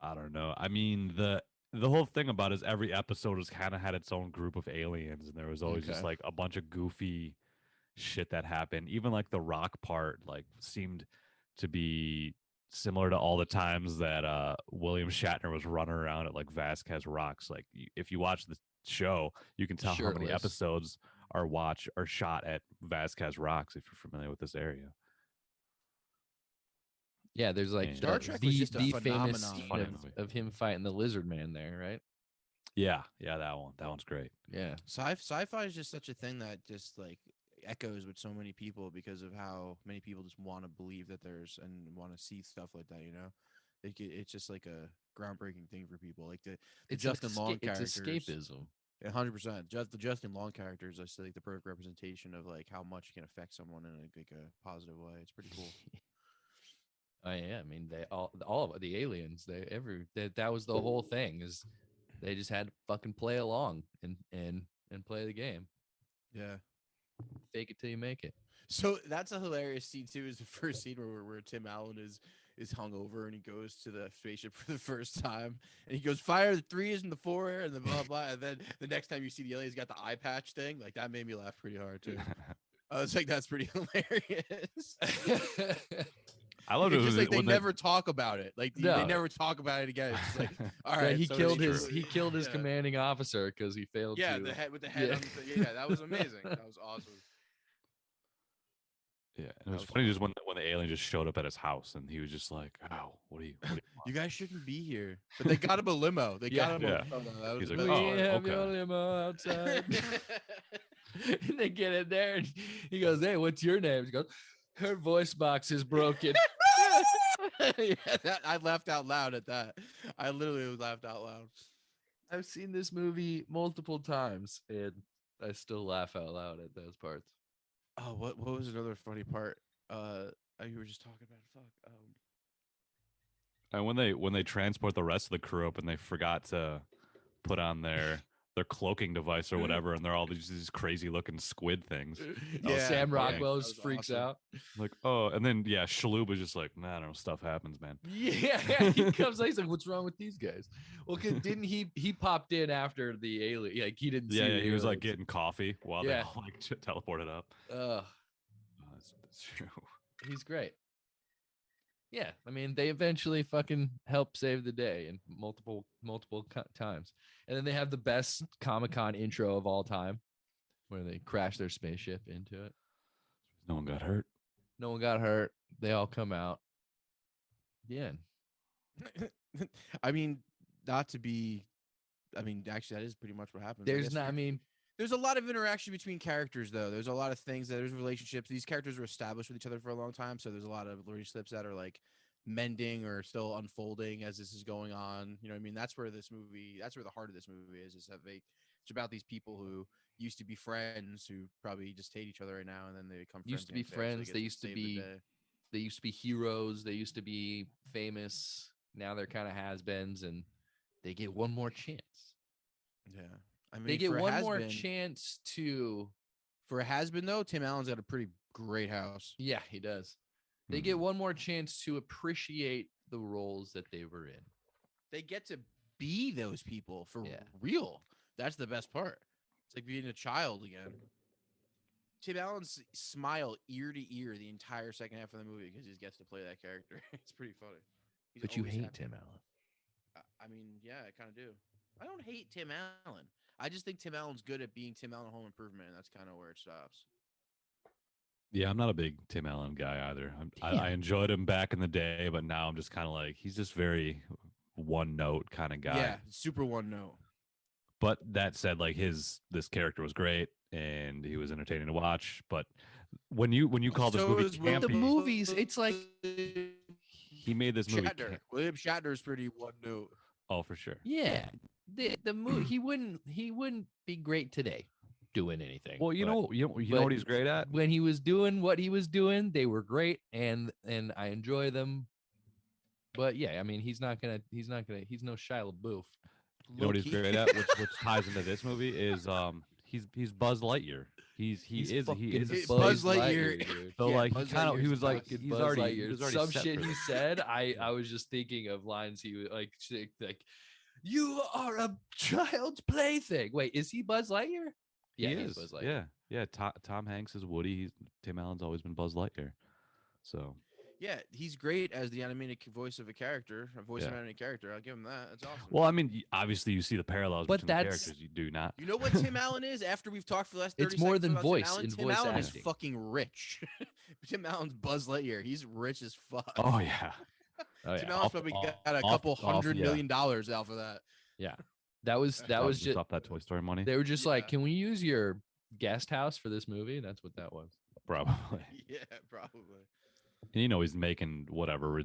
I don't know. I mean, the whole thing about it is every episode has kind of had its own group of aliens, and there was always just Okay. like a bunch of goofy shit that happened. Even like the rock part, like seemed to be similar to all the times that William Shatner was running around at like Vasquez Rocks. Like if you watch the show, you can tell how many Shirtless. episodes are shot at Vasquez Rocks if you're familiar with this area. Yeah, there's like Yeah. Star Trek was just a the famous phenomenon. scene Funny of, movie. of him fighting the lizard man there, right? Yeah, that one's great. Yeah. Sci-fi is just such a thing that just like echoes with so many people because of how many people just want to believe that there's and want to see stuff like that. You know, it's just like a groundbreaking thing for people. Like the It's Justin Long it's characters. escapism. 100%. The Justin Long character is just like the perfect representation of like how much it can affect someone in a positive way. It's pretty cool. Oh yeah, I mean they all of the aliens, that was the whole thing, is they just had to fucking play along and play the game. Yeah. Fake it till you make it. So that's a hilarious scene too. Is the first scene where Tim Allen is hungover and he goes to the spaceship for the first time and he goes fire the 3s and the 4 and the blah blah, and then the next time you see the alien, he's got the eye patch thing. Like that made me laugh pretty hard too. I was like, that's pretty hilarious. I love It's it just like they when never talk about it. Like No. they never talk about it again. It's just like, all Yeah, right, he so killed it's his true. his Yeah. commanding officer because he failed Yeah, to the head with the head Yeah. on the yeah, that was amazing. That was awesome. Yeah, and That it was was funny fun. just when the alien just showed up at his house and he was just like, "Oh, what do you want?" You guys shouldn't be here. But they got him a limo. They Yeah. got him Yeah. a limo. That was He's the like, best "Oh, we part. have your okay." limo outside. And they get in there and he goes, hey, what's your name? He goes, her voice box is broken. Yeah, I laughed out loud at that. I literally laughed out loud. I've seen this movie multiple times and I still laugh out loud at those parts. Oh, what was another funny part? You were just talking about fuck. And when they transport the rest of the crew up and they forgot to put on their cloaking device or whatever, and they're all these crazy looking squid things. Yeah, Sam funny. Rockwell That just was freaks awesome. out. Like, oh, and then yeah, Shaloub is just like, nah, I don't know, stuff happens, man. Yeah, he comes out, he's like, what's wrong with these guys? Well, cause didn't he popped in after the alien, like he didn't see Yeah, the he was like aliens. getting coffee while Yeah. they all like teleported up. Ugh, Oh, that's true. he's great. Yeah, I mean, they eventually fucking help save the day in multiple times, and then they have the best Comic-Con intro of all time, where they crash their spaceship into it. No one got hurt. No one got hurt. They all come out. Yeah, I mean, not to be. I mean, actually, that is pretty much what happens. there's not. I mean, There's a lot of interaction between characters, though. There's a lot of things there's relationships. These characters were established with each other for a long time, so there's a lot of relationships that are like mending or still unfolding as this is going on. You know what I mean? That's where this movie. That's where the heart of this movie is that it's about these people who used to be friends who probably just hate each other right now, and then they become friends. used to be again, so friends. get They used to save the be. day. They used to be heroes. They used to be famous. Now they're kind of has-beens, and they get one more chance. Yeah, I mean, They get for a one more has-been- chance to. For a has-been though, Tim Allen's got a pretty great house. Yeah, he does. They get one more chance to appreciate the roles that they were in. They get to be those people for Yeah. real. That's the best part. It's like being a child again. Tim Allen's smile ear to ear the entire second half of the movie because he gets to play that character. It's pretty funny. But you hate Tim Allen. I mean, yeah, I kind of do. I don't hate Tim Allen. I just think Tim Allen's good at being Tim Allen Home Improvement, and that's kind of where it stops. Yeah, I'm not a big Tim Allen guy either. I enjoyed him back in the day, but now I'm just kind of like, he's just very one note kind of guy. Yeah, super one note. But that said, like this character was great and he was entertaining to watch. But when you call this movie campy, the movies, it's like he made this movie. William Shatner's pretty one note. Oh, for sure. Yeah, the movie he wouldn't be great today doing anything. Well, you know what he's great at? When he was doing what he was doing, they were great, and I enjoy them. But yeah, I mean, he's no Shia LaBeouf. You know what he's great at, which ties into this movie is he's Buzz Lightyear. He is Buzz Lightyear. So like he was already some shit he said. I was just thinking of lines he was like you are a child's plaything. Wait, is he Buzz Lightyear? Yeah, he is Buzz Lightyear. Yeah. Tom Hanks is Woody. Tim Allen's always been Buzz Lightyear. So yeah, he's great as the animated voice of a character, of an animated character. I'll give him that. That's awesome. Well, I mean, obviously you see the parallels between the characters. You do not. You know what Tim Allen is? After we've talked for the last 30 it's more than voice. Tim Allen is fucking rich. Tim Allen's Buzz Lightyear. He's rich as fuck. Oh yeah. Tim Allen's probably got a couple $100 million out of that. Yeah, that was just stop that Toy Story money. They were just like, can we use your guest house for this movie? That's what that was. Probably. Yeah, probably. And he's making whatever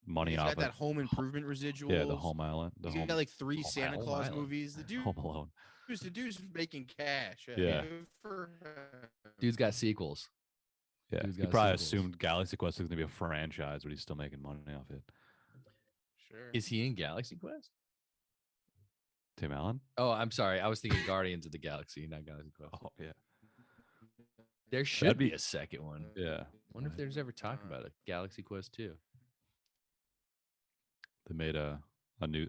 money off of that Home Improvement residual. Yeah, the Home Island. He's got like 3 Santa Claus movies. The dude, Home Alone. The dude's making cash. Yeah. Dude's got sequels. Yeah, he probably assumed Galaxy Quest was going to be a franchise, but he's still making money off it. Sure. Is he in Galaxy Quest? Tim Allen? Oh, I'm sorry. I was thinking Guardians of the Galaxy, not Galaxy Quest. Oh, yeah. There should be a second one. Yeah. Wonder if there's ever talk about it. Galaxy Quest 2. They made a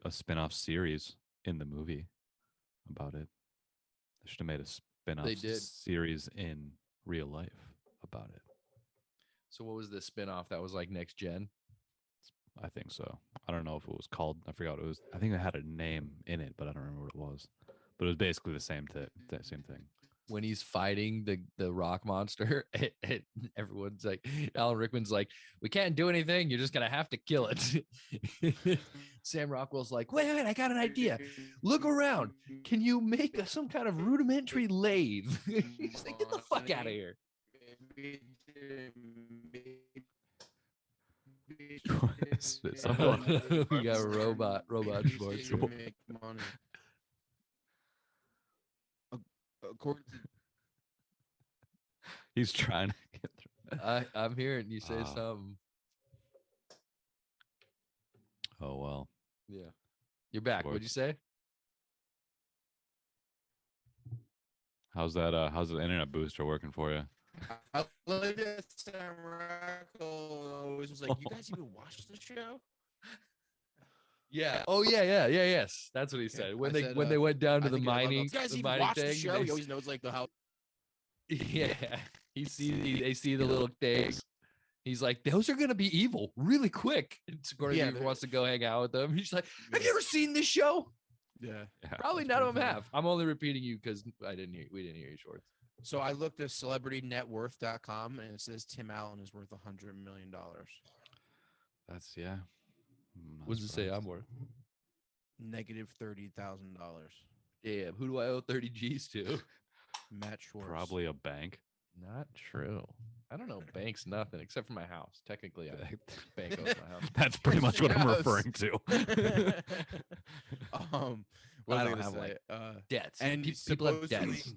spin-off series in the movie about it. They should have made a spin-off series in real life about it. So what was the spin-off that was like next gen? I think so. I don't know if it was called. I forgot what it was. I think it had a name in it, but I don't remember what it was. But it was basically the same thing. When he's fighting the rock monster, and everyone's like, Alan Rickman's like, we can't do anything. You're just gonna have to kill it. Sam Rockwell's like, wait, I got an idea. Look around. Can you make some kind of rudimentary lathe? He's like, get the fuck out of here. We got a robot Schwartz. According to he's trying to get through. I'm hearing you say something. Oh well. Yeah. You're back. What'd you say? How's the internet booster working for you? I like that Sam Rockwell always was like, you guys even watch the show? Yeah. Oh yeah. Yes. That's what he said. When they went down to the mining, you guys the even mining watch thing. The show? He always knows like the how. Yeah. They see the little things. He's like, those are gonna be evil really quick. And Sigourney Weaver wants to go hang out with them. He's like, have you ever seen this show? Yeah. Probably none of them have. I'm only repeating you because we didn't hear you, Schwartz. So I looked at celebritynetworth.com and it says Tim Allen is worth $100 million. That's What does it say I'm worth? Negative $30,000. Damn, who do I owe 30 G's to? Matt Schwartz. Probably a bank. Not true. I don't know banks nothing except for my house. Technically, I bank owns my house. That's pretty much what I'm referring to. What I was don't I have say? like debts. And people have debts.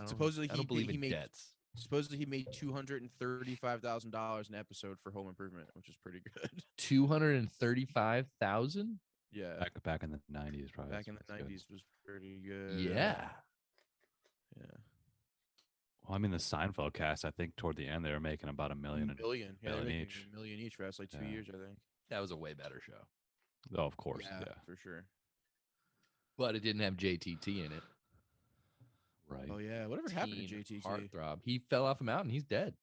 Supposedly, I don't believe in made debts. Supposedly, he made $235,000 an episode for Home Improvement, which is pretty good. 235,000. Yeah, back in the 90s, probably. Back in the 90s was pretty good. Yeah. Well, I mean, the Seinfeld cast, I think toward the end they were making about $1 million. Yeah, they're making each. $1 million each for us, like 2 years, I think. That was a way better show. Oh, of course, yeah, for sure. But it didn't have JTT in it. Right. Oh yeah, whatever happened to JTT? Heartthrob. He fell off a mountain. He's dead.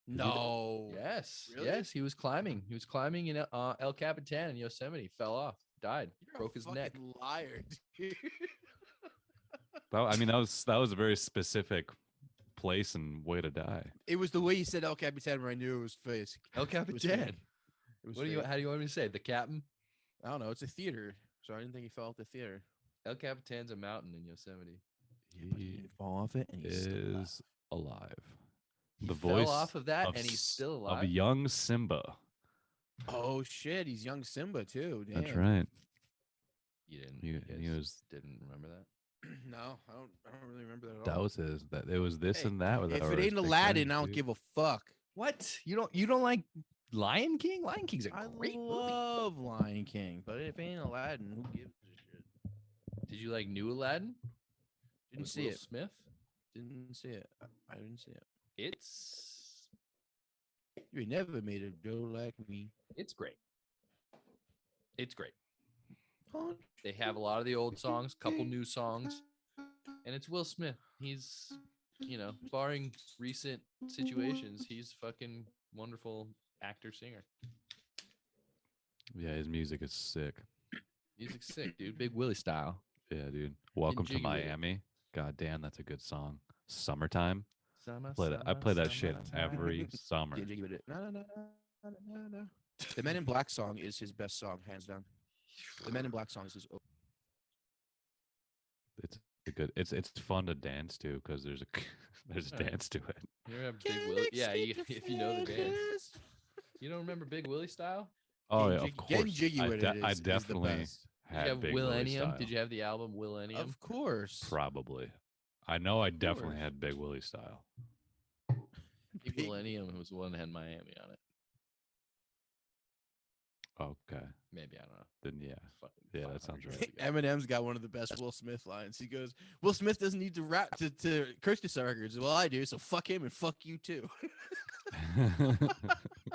No. Yes. Really? Yes. He was climbing. He was climbing in El Capitan in Yosemite. Fell off. Died. You're Broke a his neck. fucking liar, dude. I mean, that was a very specific place and way to die. It was the way you said El Capitan where I knew it was fake. El Capitan. It was What do you? fake. How do you want me to say? The captain. I don't know. It's a theater, so I didn't think he fell off the theater. El Capitan's a mountain in Yosemite. He fall off it, and is alive. He The fell voice off of that, and he's s- still of alive. young Simba. Oh shit, he's young Simba too. Damn. That's right. You didn't. He- you he guys was- didn't remember that. No, I don't really remember that at That all. was his. That it was this Hey, and that. If it ain't Aladdin, I don't give a fuck. What? You don't like Lion King? Lion King's a I great movie. love Lion King, but if it ain't Aladdin, who gives a shit? Did you like New Aladdin? Didn't With see Will it. Smith. Didn't see it. I didn't see it. It's You ain't never made a dough like me. it's great. It's great. Oh, They have a lot of the old songs, couple new songs, and it's Will Smith. He's, barring recent situations, he's fucking wonderful actor singer. Yeah, his music is sick. Music's sick, dude. Big Willie style. Yeah, dude. Welcome to jiggy with it. Miami. God damn, that's a good song. Summertime. Summer, I play that shit summertime. every summer. Get jiggy with it. No. The Men in Black song is his best song, hands down. The Men in Black song is his. It's a good. It's fun to dance to because there's a there's a Alright. dance to it. You remember Big Willie? Yeah, if you know the dance. You don't remember Big Willie style? Oh yeah, Getting of course. Getting jiggy I with de- it I is the definitely best. Did had you have Big Willie Millennium? style. Did you have the album Millennium? Of course. Probably. I know I definitely course. had Big Willie style. Big Big- Millennium was the one that had Miami on it. Okay. Maybe, I don't know. Then yeah. Fucking Yeah, that 500 sounds years right. ago. Eminem's got one of the best Will Smith lines. He goes, "Will Smith doesn't need to rap to curse to sell records." Well, I do, so fuck him and fuck you too.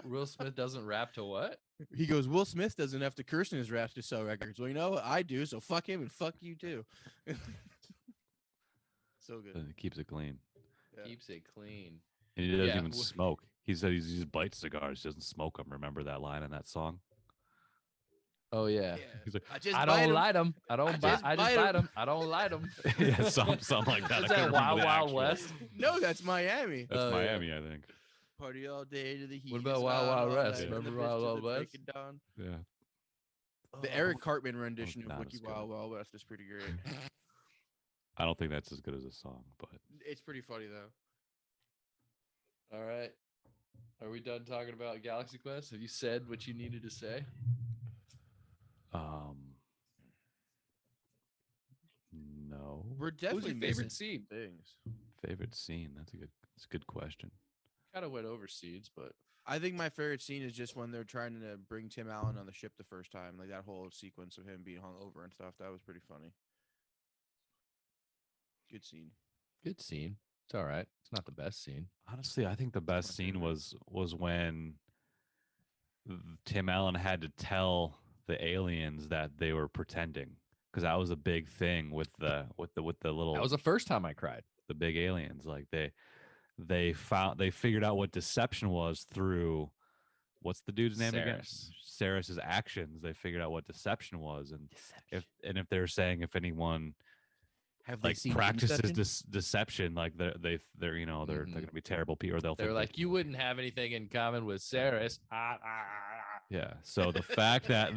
Will Smith doesn't rap to what? He goes, "Will Smith doesn't have to curse in his raps to sell records." Well, you know what? I do, so fuck him and fuck you too. So good. It keeps it clean. Yeah. Keeps it clean. And he doesn't Yeah, even smoke. He said he just bites cigars, he doesn't smoke them. Remember that line in that song? Oh yeah. He's like, I just I bite don't 'em. light them. I don't buy. just I just bite 'em. bite them. I don't light them. yeah, something like that. Is I that couldn't remember Wild the Wild actual- West? No, that's Miami. That's Oh, yeah. Miami, I think. Party all day to the heat. What about is Wild on Wild all West? night, Remember from the Wild bitch to Wild the break West? of dawn. Yeah. The Eric Cartman rendition of not Wiki as good. Wild Wild West is pretty great. I don't think that's as good as a song, but It's pretty funny though. All right. Are we done talking about Galaxy Quest? Have you said what you needed to say? no. We're What was definitely your favorite missing scene? things. Favorite scene? That's a good question. Kind of went over seeds, but I think my favorite scene is just when they're trying to bring Tim Allen on the ship the first time, like that whole sequence of him being hung over and stuff. That was pretty funny. Good scene. good scene. It's all right. It's not the best scene. Honestly, I think the best my scene favorite. was when Tim Allen had to tell the aliens that they were pretending, because that was a big thing with the little That was the first time I cried. the big aliens. Like they figured out what deception was through what's the dude's name again? Saris's actions. They figured out what deception was, and if they're saying if anyone Have they like seen practices Inception? deception, like they're they're Mhm. gonna be terrible people, or they'll They were think like, you wouldn't have anything in common with Saris. yeah. So the fact that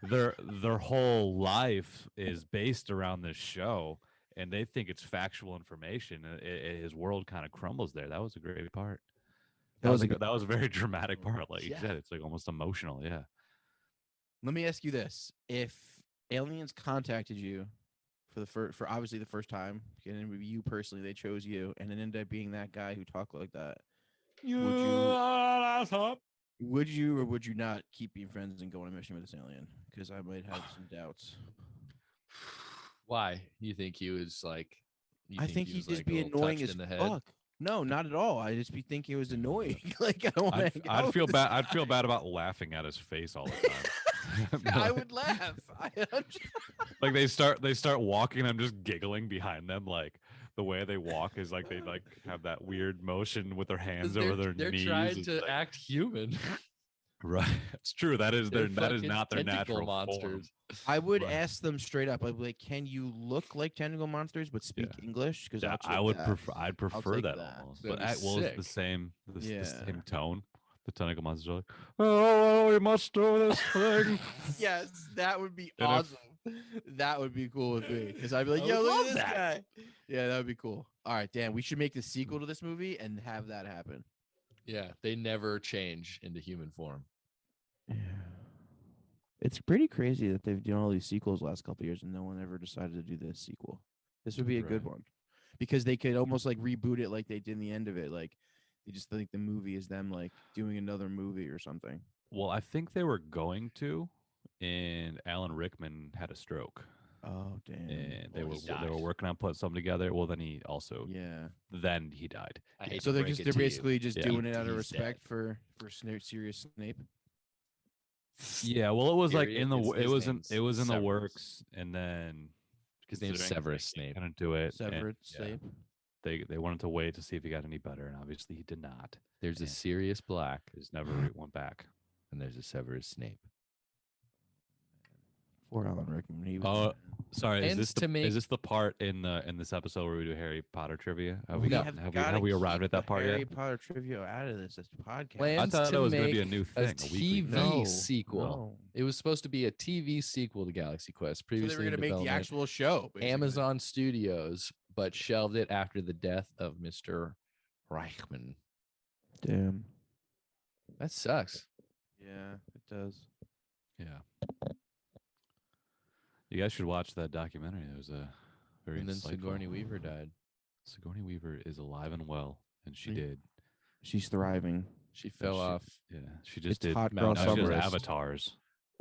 their whole life is based around this show, and they think it's factual information, his world kind of crumbles there. That was a great part. That was a very dramatic part. Like you Yeah. said, it's like almost emotional. Yeah. Let me ask you this: if aliens contacted you for obviously the first time, and it would be you personally, they chose you, and it ended up being that guy who talked like that, would you or would you not keep being friends and go on a mission with this alien? Because I might have some doubts. Why? You think he was like? I think he he'd was, just like, be a little annoying touched as in the head? fuck. No, not at all. I just be thinking it was annoying. Like I don't want to. I'd feel bad. I'd feel bad about laughing at his face all the time. I would laugh. Like they start walking, and I'm just giggling behind them, like the way they walk is like they like have that weird motion with their hands over their they're knees. trying It's to like- act human. right. It's true. That is They're that is fucking not their tentacle natural monsters. I would Right. ask them straight up. I'd be like, "Can you look like tentacle monsters but speak English?" Because Yeah, I would prefer. I'd prefer that almost. That'd But be well, it's the sick. same. The Yeah. same tone. The tentacle monsters are like, oh, we must do this thing. Yes, that would be And if- awesome. That would be cool with me because I'd be like, I "Yo, would look love at this that. guy." Yeah, that would be cool. All right, Dan, we should make the sequel to this movie and have that happen. Yeah, they never change into human form. Yeah. It's pretty crazy that they've done all these sequels last couple years and no one ever decided to do this sequel. This would be a good Right. one because they could almost like reboot it like they did in the end of it. Like they just think the movie is them like doing another movie or something. Well, I think they were going to, and Alan Rickman had a stroke, Oh damn! and Well, he they were died. working on putting something together. Well, then he also Yeah. then he died. I hate So to they're break just it they're to you. basically just Yeah. doing it out of He's respect dead. for Sirius Snape. Yeah, well, it was like Period. in the It's- it his was in name's it was in the Severus. works, and then His name's considering Severus they Snape. couldn't do it. and Severus Snape. They wanted to wait to see if he got any better, and obviously he did not. There's a Yeah. Sirius Black, He just never went back. and there's a Severus Snape. For Alan Rickman. He was Oh, the man. sorry, Ends to make- is this the part in this episode where we do Harry Potter trivia? Have we We got have have gotta we arrived keep at that the part Harry yet? Potter trivia out of this podcast. Plans thought to it was gonna be a make new thing, a weekly TV thing. sequel. No. It was supposed to be a TV sequel to Galaxy Quest. So they Previously were in going to make the development. actual show. basically. Amazon Studios, but shelved it after the death of Mr. Reichman. Damn. That sucks. Yeah, it does. Yeah. You guys should watch that documentary. It was a very And then insightful. Sigourney Weaver died. Sigourney Weaver is alive and well, and she Re- did. She's thriving. She fell off. Yeah, she just It's did hot Mount girl now she does summer. Everest. avatars.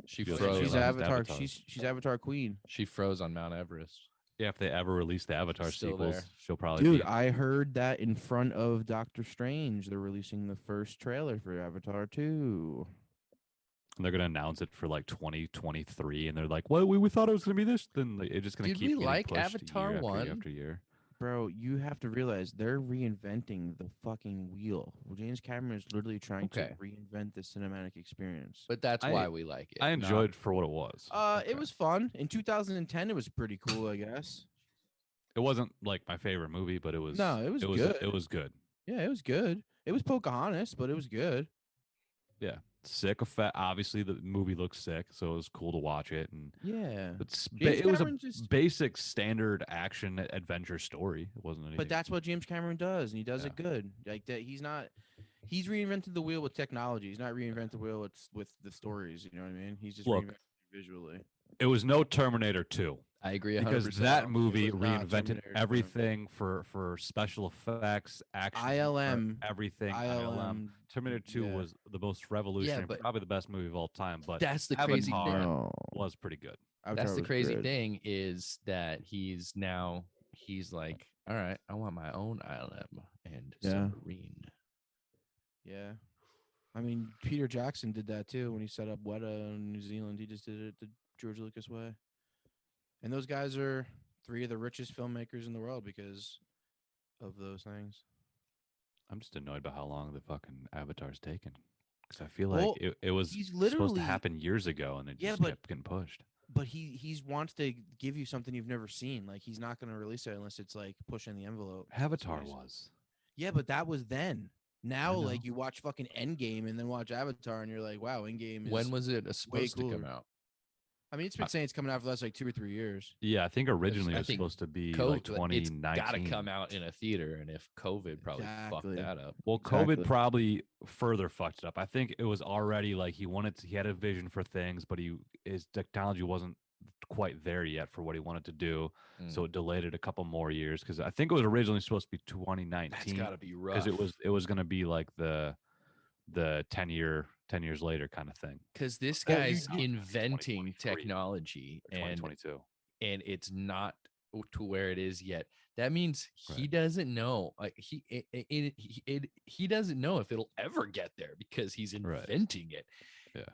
She She's froze. She's on Avatar. Avatar. She's Avatar Queen. She froze on Mount Everest. Yeah, if they ever release the Avatar still sequels, there. she'll probably Dude, be. I heard that in front of Doctor Strange. They're releasing the first trailer for Avatar 2. And they're gonna announce it for like 2023, and they're like, "Well, we thought it was gonna be this." Then it's just gonna Did keep we getting like pushed Avatar year after 1? year after year. Bro, you have to realize they're reinventing the fucking wheel. James Cameron is literally trying Okay. to reinvent the cinematic experience. But that's I- why we like it. I not- enjoyed it for what it was. It was fun. In 2010, it was pretty cool, I guess. It wasn't like my favorite movie, but it was. No, it was It good. was good. Yeah, it was good. It was Pocahontas, but it was good. Yeah, sick effect. Obviously, the movie looks sick, so it was cool to watch it. And Yeah. it's James it was a Cameron just- basic standard action adventure story. It wasn't anything. But that's what James Cameron does, and he does it Yeah. good. Like that, he's reinvented the wheel with technology. He's not reinvented the wheel with the stories. You know what I mean? He's just Look, reinvented it visually. it was no Terminator 2. I agree 100%. Because that movie was not reinvented Terminator 2. everything for special effects, action, for ILM. everything. ILM. Terminator 2 yeah. was the most revolutionary, but- probably the best movie of all time. But that's the crazy Avatar thing. No. was pretty good. Avatar That's the was crazy good. thing is that he's like, all right, I want my own ILM and Yeah. submarine. Yeah. I mean, Peter Jackson did that too when he set up Weta in New Zealand. He just did it the George Lucas way. And those guys are three of the richest filmmakers in the world because of those things. I'm just annoyed by how long the fucking Avatar's taken. Because I feel Well, like it was he's supposed literally- to happen years ago, and it Yeah, just but- kept getting pushed. But he wants to give you something you've never seen. Like he's not going to release it unless it's like pushing the envelope. Avatar Nice. was. Yeah, but that was then. Now, know. like you watch fucking Endgame and then watch Avatar, and you're like, wow, Endgame is. When was it supposed to come cooler. out? I mean, it's been saying it's coming out for the last like 2 or 3 years. Yeah, I think originally I it was think supposed to be COVID, like 2019. It's got to come out in a theater, and if COVID probably Exactly. fucked that up. Well, Exactly. COVID probably further fucked it up. I think it was already like he had a vision for things, but his technology wasn't quite there yet for what he wanted to do. So it delayed it a couple more years because I think it was originally supposed to be 2019. That's got to be rough. Because it was going to be like the 10 years later kind of thing. Because this Well, guy's you- inventing 2023 technology or and 2022. it's not to where it is yet. That means he Right. doesn't know. Like he doesn't know if it'll ever get there because he's Right. inventing it. Yeah.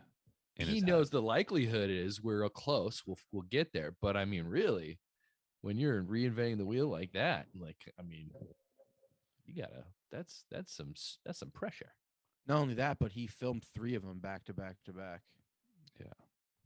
In He his knows head. the likelihood is we're close. We'll get there. But I mean, really, when you're reinventing the wheel like that, like, I mean, you gotta, that's some pressure. Not only that, but he filmed 3 of them back to back to back. Yeah.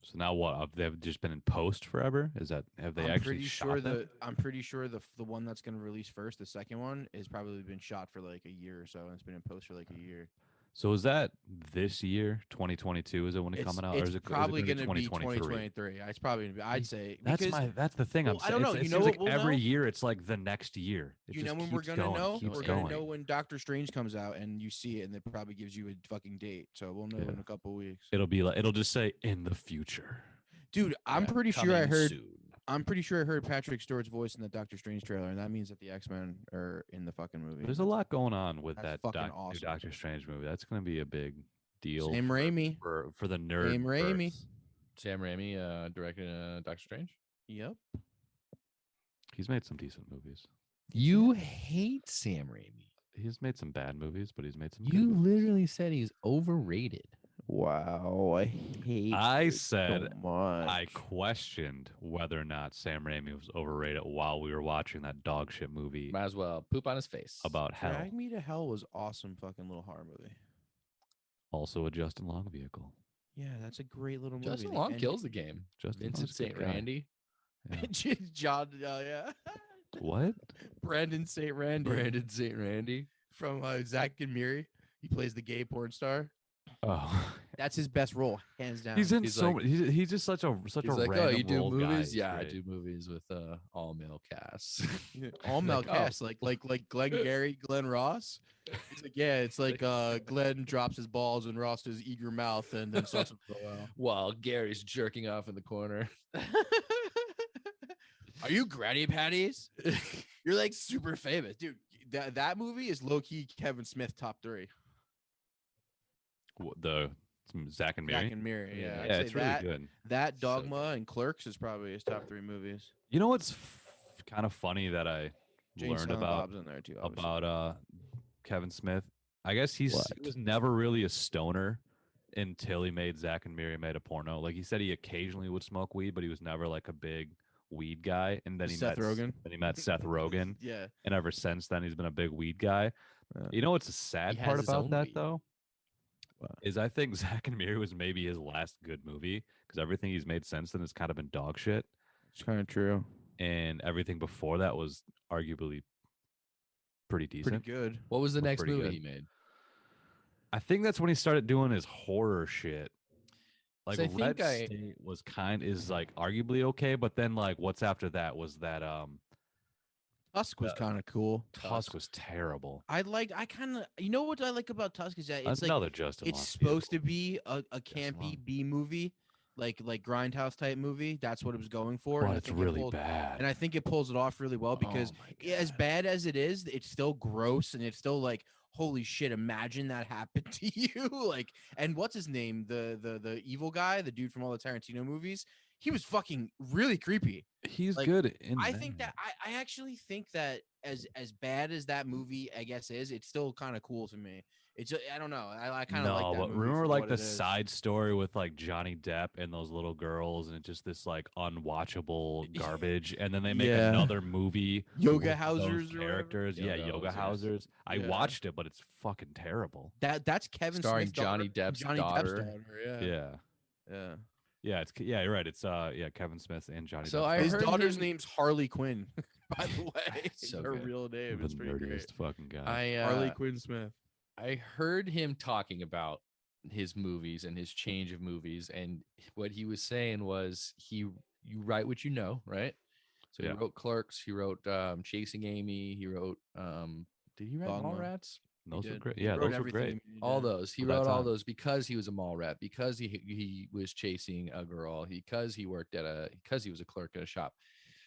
So now what? They've just been in post forever? Have they actually shot them? I'm pretty sure the one that's going to release first, the second one, has probably been shot for like a year or so, and it's been in post for like a year. So is that this year, 2022? Is it when it's coming out, or is it probably going to be 2023? 2023? It's probably gonna be. I'd say That's the thing. Well, I'm saying. I don't know. It You know seems what like we'll every know? year it's like the next year. It You know just when we're keeps gonna going, know? keeps We're going. gonna know when Doctor Strange comes out and you see it, and it probably gives you a fucking date. So we'll know in a couple weeks. It'll be like, it'll just say in the future. Dude, I'm pretty sure I heard. Soon. I'm pretty sure I heard Patrick Stewart's voice in the Doctor Strange trailer, and that means that the X-Men are in the fucking movie. There's a lot going on with That's that fucking new awesome. Doctor Strange movie. That's going to be a big deal. Sam Raimi. for the nerd. Sam Raimi. Sam Raimi directed Doctor Strange. Yep. He's made some decent movies. You hate Sam Raimi. He's made some bad movies, but he's made some. You good movies. literally said he's overrated. Wow, I hate. I said so much. I questioned whether or not Sam Raimi was overrated while we were watching that dog shit movie Might as well poop on his face. about hell. Drag Me to Hell was awesome, fucking little horror movie. Also a Justin Long vehicle. Yeah, that's a great little movie. Justin Long kills the game. Justin Vincent Long's a good St. guy. Randy. Yeah. John, yeah. What? Brandon St. Randy. Brandon St. Randy. From Zack and Miri. He plays the gay porn star. Oh, That's his best role, hands down. he's in He's so. like- He's just such a He's random like, oh, you do role guy. movies? He's Yeah, I great. do movies with all male casts. all male Like, oh. cast, like Glenn Gary, Glenn Ross. He's like, yeah, it's like Glenn drops his balls and Ross does eager mouth and then starts to blow out. While Gary's jerking off in the corner. Are you Granny Patties? You're like super famous, dude. That movie is low key Kevin Smith top 3. The Zack and Miri. Zack and Miri, yeah. I'd Yeah, say it's really good. That So Dogma and Clerks is probably his top 3 movies. You know what's kind of funny that I Jane learned Silent about Bob's in there too, obviously. about Kevin Smith? I guess he What? was never really a stoner until he made Zack and Miri made a porno. Like he said, he occasionally would smoke weed, but he was never like a big weed guy. And then Seth Rogen. Then he met Seth Rogen, Yeah. and ever since then he's been a big weed guy. Yeah. You know what's a sad He has part his about own that weed. though? What? Is I think Zack and Miri was maybe his last good movie because everything he's made since then has kind of been dog shit, It's kind of true. and everything before that was arguably pretty decent. Pretty good. What was the We're next pretty movie good. he made? I think that's when he started doing his horror shit. Like So I think Red I- State was is like arguably okay, but then like what's after that was that Tusk was kind of cool. Tusk was terrible. I kind of, you know what I like about Tusk is that it's like Another Justin. it's Long supposed to vehicle. be a campy Long. B movie, like Grindhouse type movie. That's what it was going for. and but I it's think it really pulled- bad. And I think it pulls it off really well because Oh my as God. bad as it is, it's still gross and it's still like, holy shit, imagine that happened to you. Like, and what's his name? The evil guy, the dude from all the Tarantino movies. He was fucking really creepy. He's like, good. I think that I actually think that as bad as that movie I guess is, it's still kind of cool to me. It's I don't know. I kind of like that but movie remember for like what the it is. side story with like Johnny Depp and those little girls, and it's just this like unwatchable garbage, and then they make Yeah. another movie. Yoga with those Housers or whatever? characters. Yeah, Yoga Yoga Housers. Housers. I Yeah. watched it, but it's fucking terrible. That's Kevin Starring Smith's Johnny daughter. Depp's daughter. Yeah. Yeah. Yeah, you're right. It's Kevin Smith and Johnny So Depp. I His heard daughter's him- name's Harley Quinn, by the way. So Her good. real name. the It's pretty great. nerdiest fucking guy. Harley Quinn Smith. I heard him talking about his movies and his change of movies, and what he was saying was you write what you know, right? So Yeah. he wrote Clerks, he wrote Chasing Amy, he wrote did he write Dogma. Mallrats? Those were did. great. He Yeah, wrote those were everything great. he All did. those. He For that wrote all time. those because he was a mall rat, because he was chasing a girl, because he worked because he was a clerk at a shop.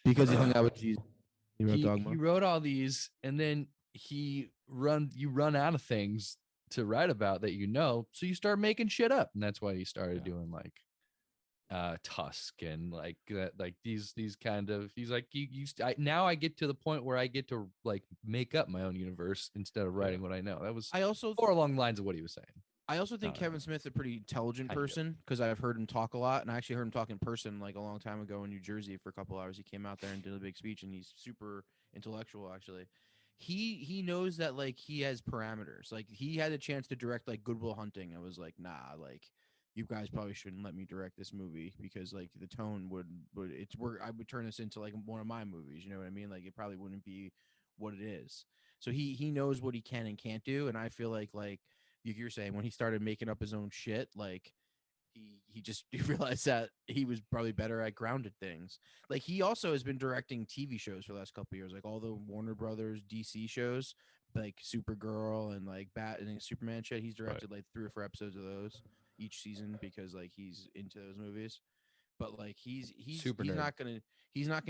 Because he hung out with Jesus. He wrote He Dogma. wrote all these, and then you run out of things to write about that, so you start making shit up, and that's why he started doing like Tusk and like that, like these kind of. He's like now I get to the point where I get to like make up my own universe instead of writing what I know. That was I also more along the lines of what he was saying. I also think Kevin Smith's a pretty intelligent person because I've heard him talk a lot, and I actually heard him talk in person like a long time ago in New Jersey for a couple hours. He came out there and did a big speech, and he's super intellectual. Actually, he knows that like he has parameters. Like he had a chance to direct like Good Will Hunting. I was like, nah, like you guys probably shouldn't let me direct this movie because like the tone would I would turn this into like one of my movies. You know what I mean? Like it probably wouldn't be what it is. So he knows what he can and can't do, and I feel like you're saying when he started making up his own shit, like he just realized that he was probably better at grounded things. Like he also has been directing TV shows for the last couple of years, like all the Warner Brothers DC shows, like Supergirl and like Bat and Superman shit. He's directed like 3 or 4 episodes of those each season because like he's into those movies. But like he's not gonna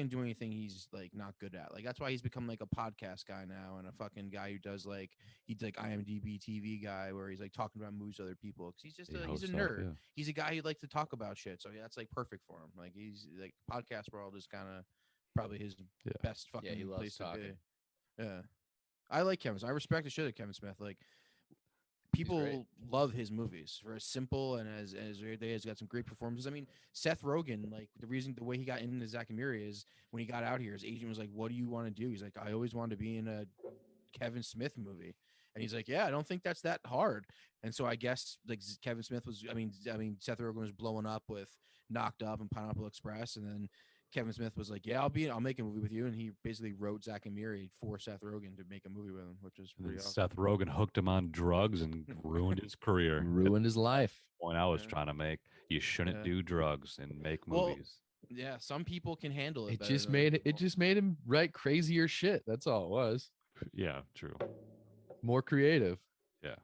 do anything he's like not good at. Like that's why he's become like a podcast guy now and a fucking guy who does like he's like IMDb TV guy where he's like talking about movies to other people because he's just he's a nerd. Yeah. He's a guy who likes to talk about shit, so that's like perfect for him. Like he's like podcast world is kind of probably his best fucking place to be. Yeah, I like Kevin. I respect the shit of Kevin Smith. Like people love his movies for as simple and as they has got some great performances. I mean, Seth Rogen, like the way he got into Zack and Miri is when he got out here, his agent was like, "What do you want to do?" He's like, "I always wanted to be in a Kevin Smith movie," and he's like, "Yeah, I don't think that's that hard." And so I guess like Kevin Smith was, I mean, Seth Rogen was blowing up with Knocked Up and Pineapple Express, and then Kevin Smith was like, "Yeah, I'll make a movie with you," and he basically wrote Zack and Miri for Seth Rogen to make a movie with him, which is pretty awesome. Seth Rogen hooked him on drugs and ruined his career, ruined his life. Point I was trying to make: you shouldn't do drugs and make movies. Yeah, some people can handle it. It just made him write crazier shit. That's all it was. Yeah, true. More creative. Yeah.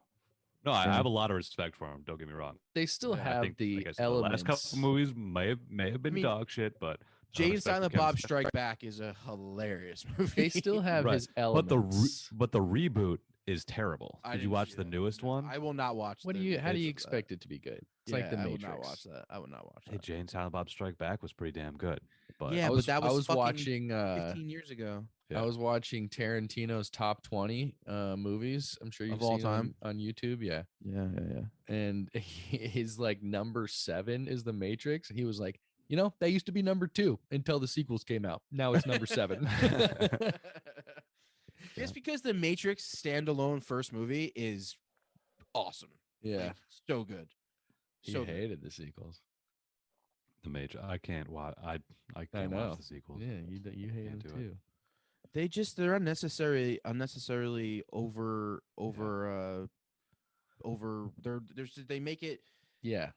No, I have a lot of respect for him. Don't get me wrong. They still have the elements. The last couple movies may have been dog shit, but Jay and Silent Bob Strike Back is a hilarious movie. They still have his elements. But the reboot is terrible. Did you watch the newest one? I will not watch. How do you expect it to be good? It's like the Matrix. I will not watch that. I would not watch that. Hey, Jay and Silent Bob Strike Back was pretty damn good. But yeah, but that was watching 15 years ago. Yeah. I was watching Tarantino's top 20 movies. I'm sure you've seen them on YouTube. Yeah. And his like number 7 is The Matrix. And he was like, that used to be number 2 until the sequels came out. Now it's number 7. Just because The Matrix standalone first movie is awesome. Yeah. Like, so good. So hated the sequels. The Matrix. I can't watch. I can't watch the sequels. Yeah, you hate them too. They're unnecessarily over. They make it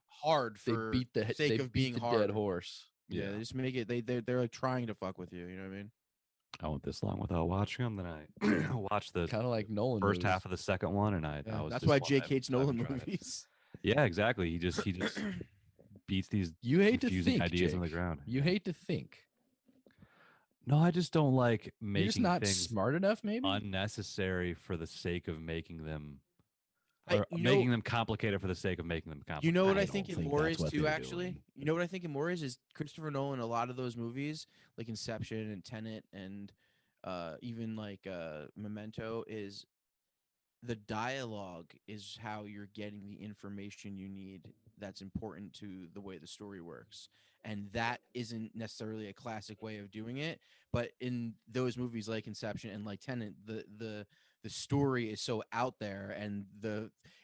hard for sake of being hard. Dead horse. Yeah, they just make it. They're like trying to fuck with you. You know what I mean? I went this long without watching them. Then I watched the kind of like Nolan first half of the second one, and I was. That's why Jake hates Nolan movies. Yeah, exactly. He just beats these confusing ideas on the ground. You hate to think. No, I just don't like making You're just not things smart enough, maybe unnecessary for the sake of making them, or making them complicated for the sake of making them complicated. You know what I think it more is too. Actually, you know what I think it more is Christopher Nolan. A lot of those movies, like Inception and Tenet, and even like Memento, is the dialogue is how you're getting the information you need that's important to the way the story works. And that isn't necessarily a classic way of doing it. But in those movies like Inception and like Tenet, the story is so out there, and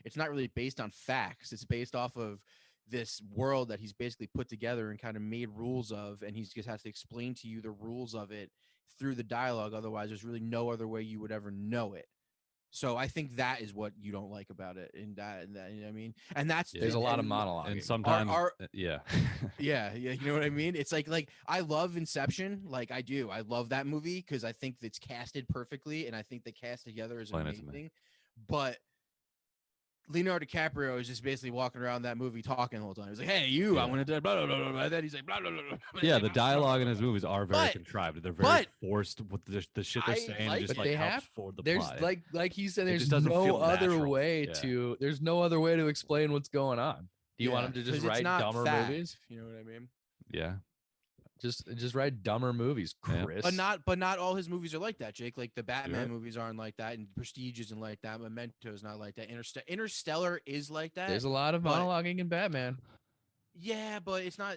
it's not really based on facts. It's based off of this world that he's basically put together and kind of made rules of, and he just has to explain to you the rules of it through the dialogue. Otherwise, there's really no other way you would ever know it. So I think that is what you don't like about it, and that you know what I mean. And there's a lot of monologue, and sometimes yeah, you know what I mean. It's like I love Inception, like I do. I love that movie because I think it's casted perfectly, and I think the cast together is amazing. But Leonardo DiCaprio is just basically walking around that movie talking the whole time. He's like, "Hey, you, I want to do blah blah blah blah," and then he's like, "Blah blah blah blah." Yeah, the dialogue in his movies are very contrived. They're very forced with the shit they're saying. Just like helps forward the plot. There's like he said, there's no other way to. There's no other way to explain what's going on. Do you want him to just write dumber movies? You know what I mean? Yeah. Just write dumber movies, Chris. But not all his movies are like that, Jake. Like the Batman movies aren't like that, and Prestige isn't like that. Memento is not like that. Interstellar is like that. There's a lot of monologuing in Batman. Yeah, but it's not.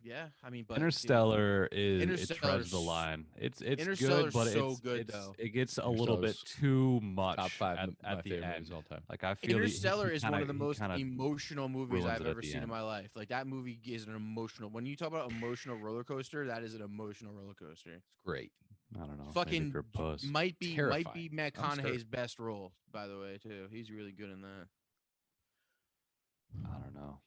Yeah. I mean, but Interstellar it treads the line. It's good, but it gets a little bit too much. Top 5 at the end all time. Like I feel Interstellar is one of the most emotional movies I've ever seen in my life. Like that movie is an emotional. When you talk about emotional roller coaster, that is an emotional roller coaster. It's great. I don't know. Fucking might be terrifying. McConaughey's best role, by the way, too. He's really good in that. I don't know.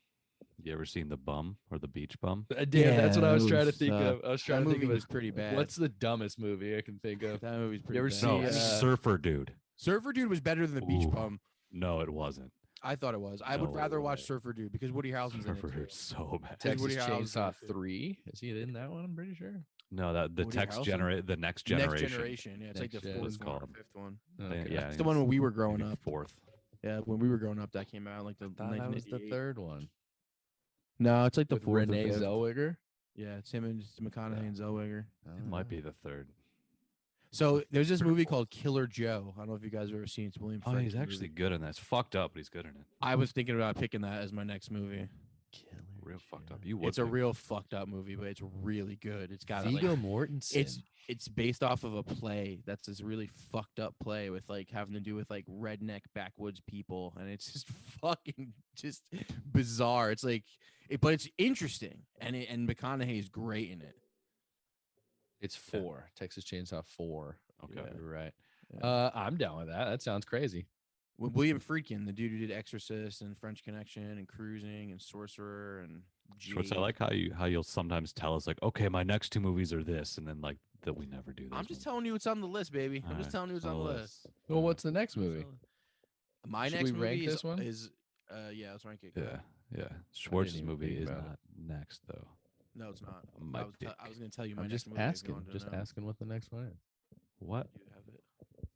You ever seen The Bum or The Beach Bum? Damn, that's what I was trying to think of. I was trying to think of it. Pretty bad. What's the dumbest movie I can think of? That movie's pretty You ever bad. see Surfer Dude? Surfer Dude was better than The Beach Bum. No, it wasn't. I thought it was. I would rather watch Surfer Dude because Woody Harrelson's Surfer in it. Dude's so bad. Texas Chainsaw 3. Is he in that one? I'm pretty sure. No, the next generation. The next generation. Yeah, it's like the fourth one or fifth one. Okay. Yeah, it's the one when we were growing up. Fourth. Yeah, when we were growing up, that came out like the. That was the third one. No, it's like the fourth. Renee Zellweger. Yeah, it's him and McConaughey and Zellweger. It might be the third. So there's this movie called Killer Joe. I don't know if you guys have ever seen it. It's William. Oh, he's actually good in that. It's fucked up, but he's good in it. I was thinking about picking that as my next movie. Real fucked up. You would. It's a real fucked up movie, but it's really good. It's got Viggo Mortensen. It's based off of a play that's this really fucked up play with like having to do with like redneck backwoods people, and it's just fucking just bizarre. It's like, but it's interesting, and McConaughey is great in it. It's 4. Texas Chainsaw 4. Okay, yeah. You're right. Yeah. I'm down with that. That sounds crazy. With William Friedkin, the dude who did Exorcist and French Connection and Cruising and Sorcerer and Schwartz, I like how you'll sometimes tell us like, okay, my next 2 movies are this, and then like that we never do. I'm just telling you what's on the list, baby. I'm just telling you what's on the list. Well, what's the next movie? My next movie is yeah, let's rank it. Yeah. Schwartz's movie is not next though. No, it's not. I was going to tell you. I'm just asking. Just asking what the next one is. What? You have it.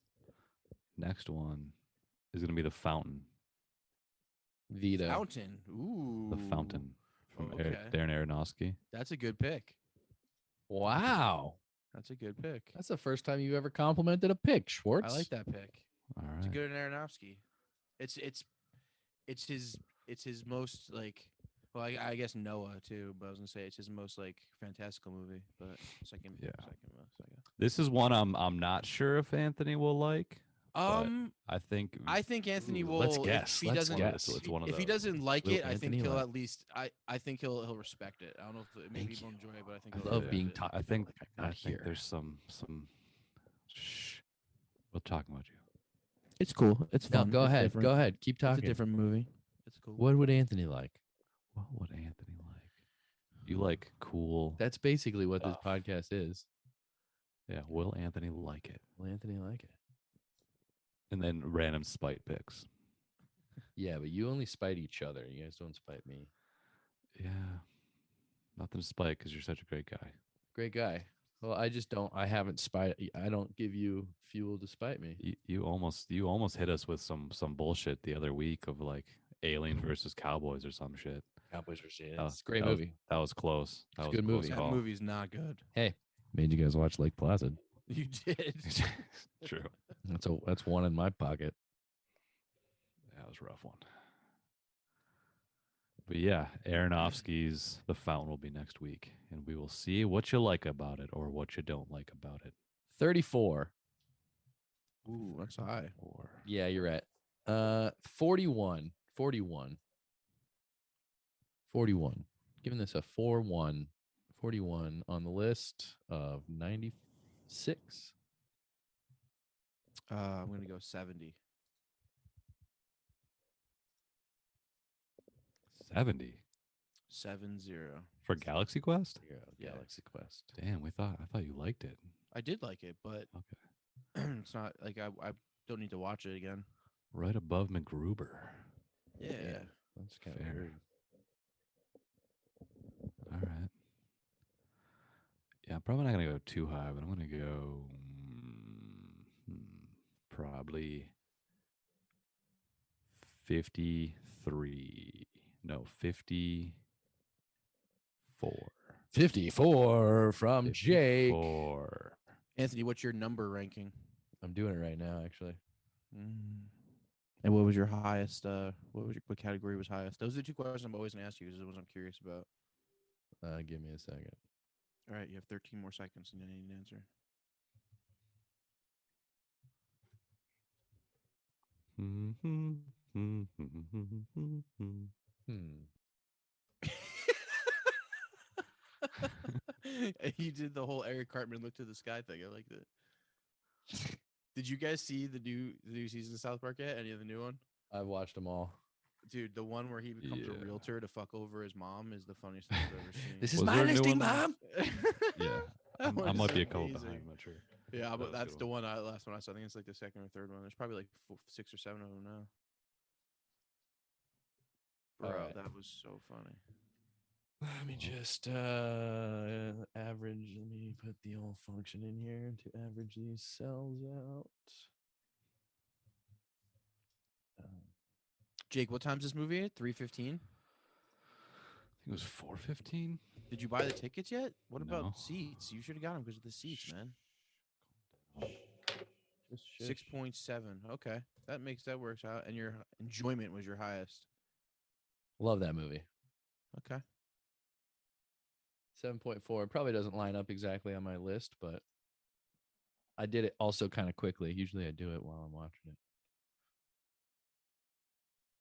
Next one is going to be The Fountain. Vita. Fountain. Ooh. The Fountain from Darren Aronofsky. That's a good pick. Wow. That's a good pick. That's the first time you ever complimented a pick, Schwartz. I like that pick. All right. It's a good Aronofsky. It's his most like. Well, I guess Noah too, but I was gonna say it's his most like fantastical movie. But second. This is one I'm not sure if Anthony will like. I think Anthony will. Let's guess. If he doesn't, It's one of if he doesn't like it, I think he'll like. at least. I think he'll respect it. I don't know if maybe he won't enjoy it, but I think I love being taught. I think here. There's some. Shh. We'll talk about you. It's cool. It's fun. No, go ahead. Different. Go ahead. Keep talking. It's a different movie. It's cool. What would Anthony like? What would Anthony like? You like cool. That's basically what this podcast is. Yeah. Will Anthony like it? Will Anthony like it? And then random spite picks. Yeah, but you only spite each other. You guys don't spite me. Yeah. Nothing to spite because you're such a great guy. Great guy. Well, I just don't. I haven't spite. I don't give you fuel to spite me. You almost hit us with some bullshit the other week of like Alien versus Cowboys or some shit. Cowboys versus Aliens. It's a great movie. That was close. That was a good movie. That movie's not good. Hey, made you guys watch Lake Placid. You did. True. That's one in my pocket. That was a rough one. But yeah, Aronofsky's The Fountain will be next week, and we will see what you like about it or what you don't like about it. 34. Ooh, that's high. Yeah, you're right. 41. 41. Giving this a 4-1. 41 on the list of 96. I'm going to go 70. 70. 70. For Galaxy Quest? Yeah, Galaxy Quest. Damn, I thought you liked it. I did like it, but okay. It's not like I don't need to watch it again. Right above MacGruber. Yeah. That's kind of weird. All right. Yeah, I'm probably not going to go too high, but I'm going to go probably 53. No, 54. 54 from Jake. 54. Anthony, what's your number ranking? I'm doing it right now, actually. And what was your highest? What category was highest? Those are the two questions I'm always gonna ask you. Because those I'm curious about. Give me a second. All right, you have 13 more seconds, and then you need an answer. You did the whole Eric Cartman look to the sky thing. I liked it. Did you guys see the new season of South Park yet? Any of the new one? I've watched them all. Dude, the one where he becomes a realtor to fuck over his mom is the funniest thing I've ever seen. This is my listing, Mom. Yeah, I might be a couple behind. I'm not sure. Yeah, but that's the one. Last one I saw. I think it's like the second or third one. There's probably like 6 or 7 of them now. Bro, right. that was so funny. Let me just average. Let me put the old function in here to average these cells out. Jake, what time's this movie at? 3:15? I think it was 4:15. Did you buy the tickets yet? What No. about seats? You should have got them because of the seats, man. 6.7. Okay, that works out. And your enjoyment was your highest. Love that movie. Okay. 7.4. It probably doesn't line up exactly on my list, but I did it also kind of quickly. Usually I do it while I'm watching it.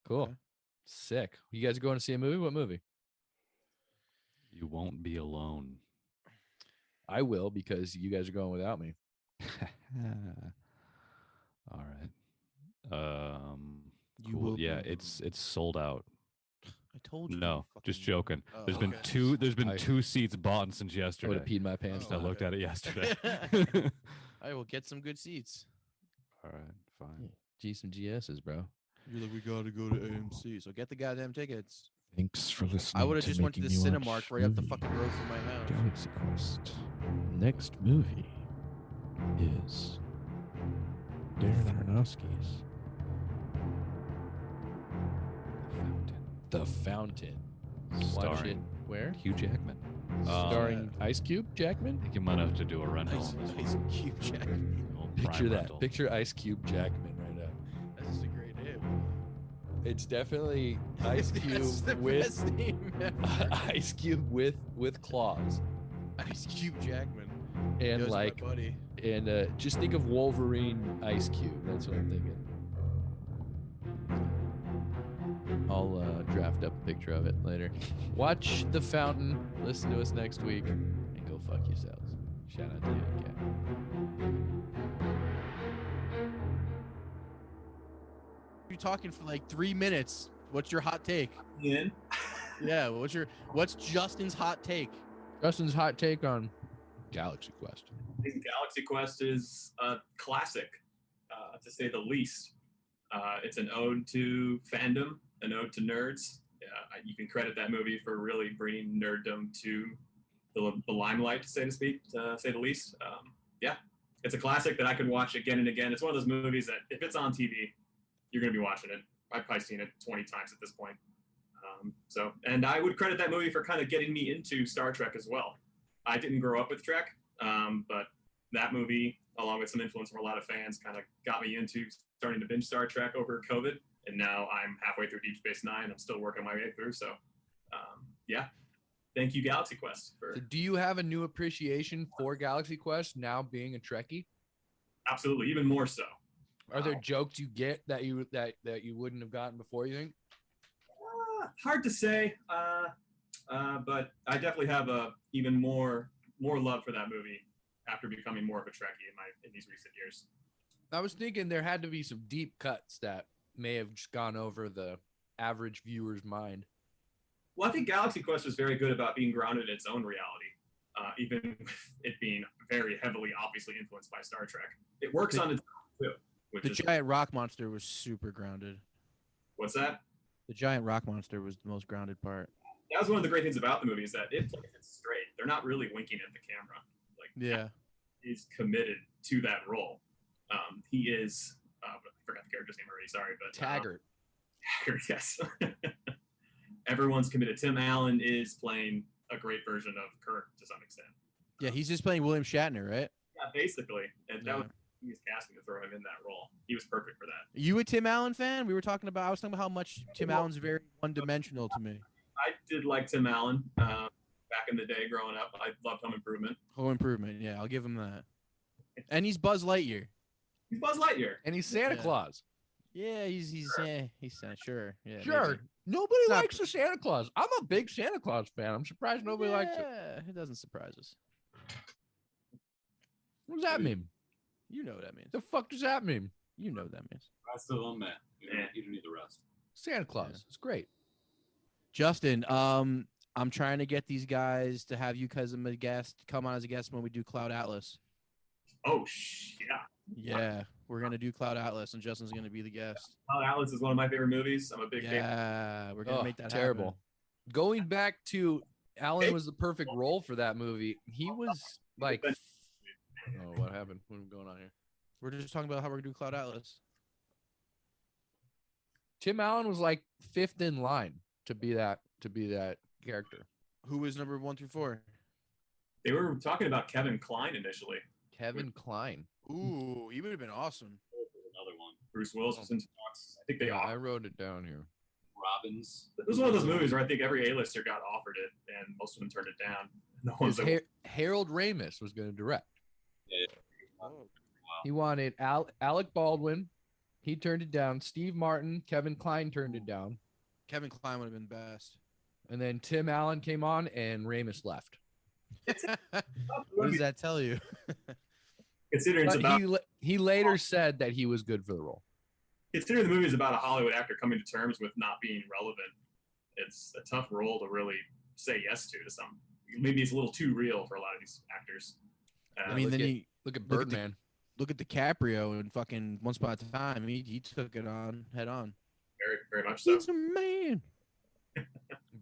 Cool. Okay. Sick. You guys are going to see a movie? What movie? You Won't Be Alone. I will, because you guys are going without me. All right. Cool. Yeah, it's sold out. I told you. No, just joking. Oh, There's been two seats bought since yesterday. I would have peed my pants. I looked at it yesterday. I will get some good seats. All right, fine. Yeah. Some GSs, bro. You're like, we gotta go to AMC, so get the goddamn tickets. Thanks for listening. I would have just went to the Cinemark right up the fucking road from my house. Galaxy Quest. Next movie is Darren Aronofsky's The Fountain. Watch it. Where? Hugh Jackman. Starring Ice Cube Jackman? I think you might have to do a rental on this Ice Cube Jackman. Picture that. Rental. Picture Ice Cube Jackman right now. That's just a great name. It's definitely Ice Cube Ice Cube with claws. Ice Cube Jackman. And like, and just think of Wolverine Ice Cube. That's what I'm thinking. I'll draft up a picture of it later. Watch The Fountain. Listen to us next week, and go fuck yourselves. Shout out to you, Cat. You're talking for like 3 minutes. What's your hot take? Yeah. What's Justin's hot take? Justin's hot take on Galaxy Quest. I think Galaxy Quest is a classic, to say the least. It's an ode to fandom, an ode to nerds. You can credit that movie for really bringing nerddom to the limelight, to say the least. Yeah, it's a classic that I could watch again and again. It's one of those movies that if it's on TV, you're going to be watching it. I've probably seen it 20 times at this point. And I would credit that movie for kind of getting me into Star Trek as well. I didn't grow up with Trek, but that movie, along with some influence from a lot of fans, kind of got me into starting to binge Star Trek over COVID. And now I'm halfway through Deep Space Nine. I'm still working my way through. So, yeah. Thank you, Galaxy Quest. So do you have a new appreciation for Galaxy Quest now being a Trekkie? Absolutely, even more so. Are there jokes you get that you wouldn't have gotten before, you think? Hard to say, but I definitely have even more love for that movie after becoming more of a Trekkie in these recent years. I was thinking there had to be some deep cuts that may have just gone over the average viewer's mind. Well, I think Galaxy Quest was very good about being grounded in its own reality, even with it being very heavily, obviously influenced by Star Trek. It works on its own, too. The giant rock monster was super grounded. What's that? The giant rock monster was the most grounded part. That was one of the great things about the movie is that it plays it straight. They're not really winking at the camera. He's committed to that role. He is, I forgot the character's name already, sorry. But Taggart. Taggart, yes. Everyone's committed. Tim Allen is playing a great version of Kirk to some extent. Yeah, he's just playing William Shatner, right? Yeah, basically, and that Yeah. was he was casting to throw him in that role. He was perfect for that. You a Tim Allen fan? I was talking about how much Tim Allen's very one-dimensional to me. I did like Tim Allen back in the day growing up. I loved Home Improvement. Home Improvement, yeah, I'll give him that. And he's Buzz Lightyear. He's Buzz Lightyear. And he's Santa Yeah. Claus. Yeah, he's sure. Yeah, Sure. maybe. Nobody It's not- likes the Santa Claus. I'm a big Santa Claus fan. I'm surprised nobody likes it. Yeah, it doesn't surprise us. What does that mean? You know what that means. The fuck does that mean? You know what that means. Rest of them, man. You don't need the rest. Santa Claus. Yeah. It's great. Justin, I'm trying to get these guys to have you come on as a guest when we do Cloud Atlas. Oh, yeah. Yeah, we're gonna do Cloud Atlas, and Justin's gonna be the guest. Cloud Atlas is one of my favorite movies. I'm a big fan. Yeah, we're gonna make that terrible. happen. Going back to Alan was the perfect role for that movie. He was like, oh, what happened? What's going on here? We're just talking about how we're gonna do Cloud Atlas. Tim Allen was like 5th in line to be that character. Who was number 1 through 4? They were talking about Kevin Kline initially. Kevin Kline. Ooh, he would have been awesome. Another one. Bruce Willis was in talks. I think they Yeah, I offered. wrote it down here. Robbins. It was one of those movies where I think every A-lister got offered it, and most of them turned it down. The ones that Harold Ramis was going to direct. Yeah. He wanted Alec Baldwin. He turned it down. Steve Martin, Kevin Kline turned it down. Kevin Kline would have been best. And then Tim Allen came on and Ramis left. What does that tell you? considering it's But about he later said that he was good for the role. considering the movie is about a Hollywood actor coming to terms with not being relevant. It's a tough role to really say yes to some. Maybe it's a little too real for a lot of these actors. I mean, then Look at look at Birdman. look at DiCaprio and fucking Once Upon a Time. He took it on head on. very, very much so. He's a man.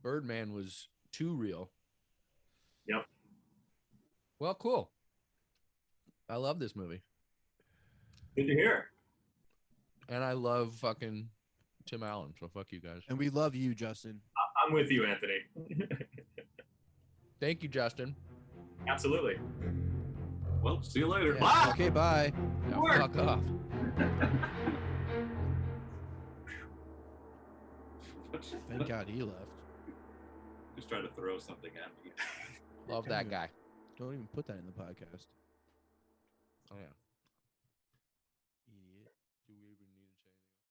Birdman was too real. Yep. Well, cool. I love this movie. Good to hear. And I love fucking Tim Allen. So fuck you guys. And we love you, Justin. I'm with you, Anthony. Thank you, Justin. Absolutely. Well, see you later. Yeah. Bye. Okay, bye. Now Work. fuck off. Thank God he left. Just trying to throw something at me. Love that guy. Don't even put that in the podcast. Oh yeah.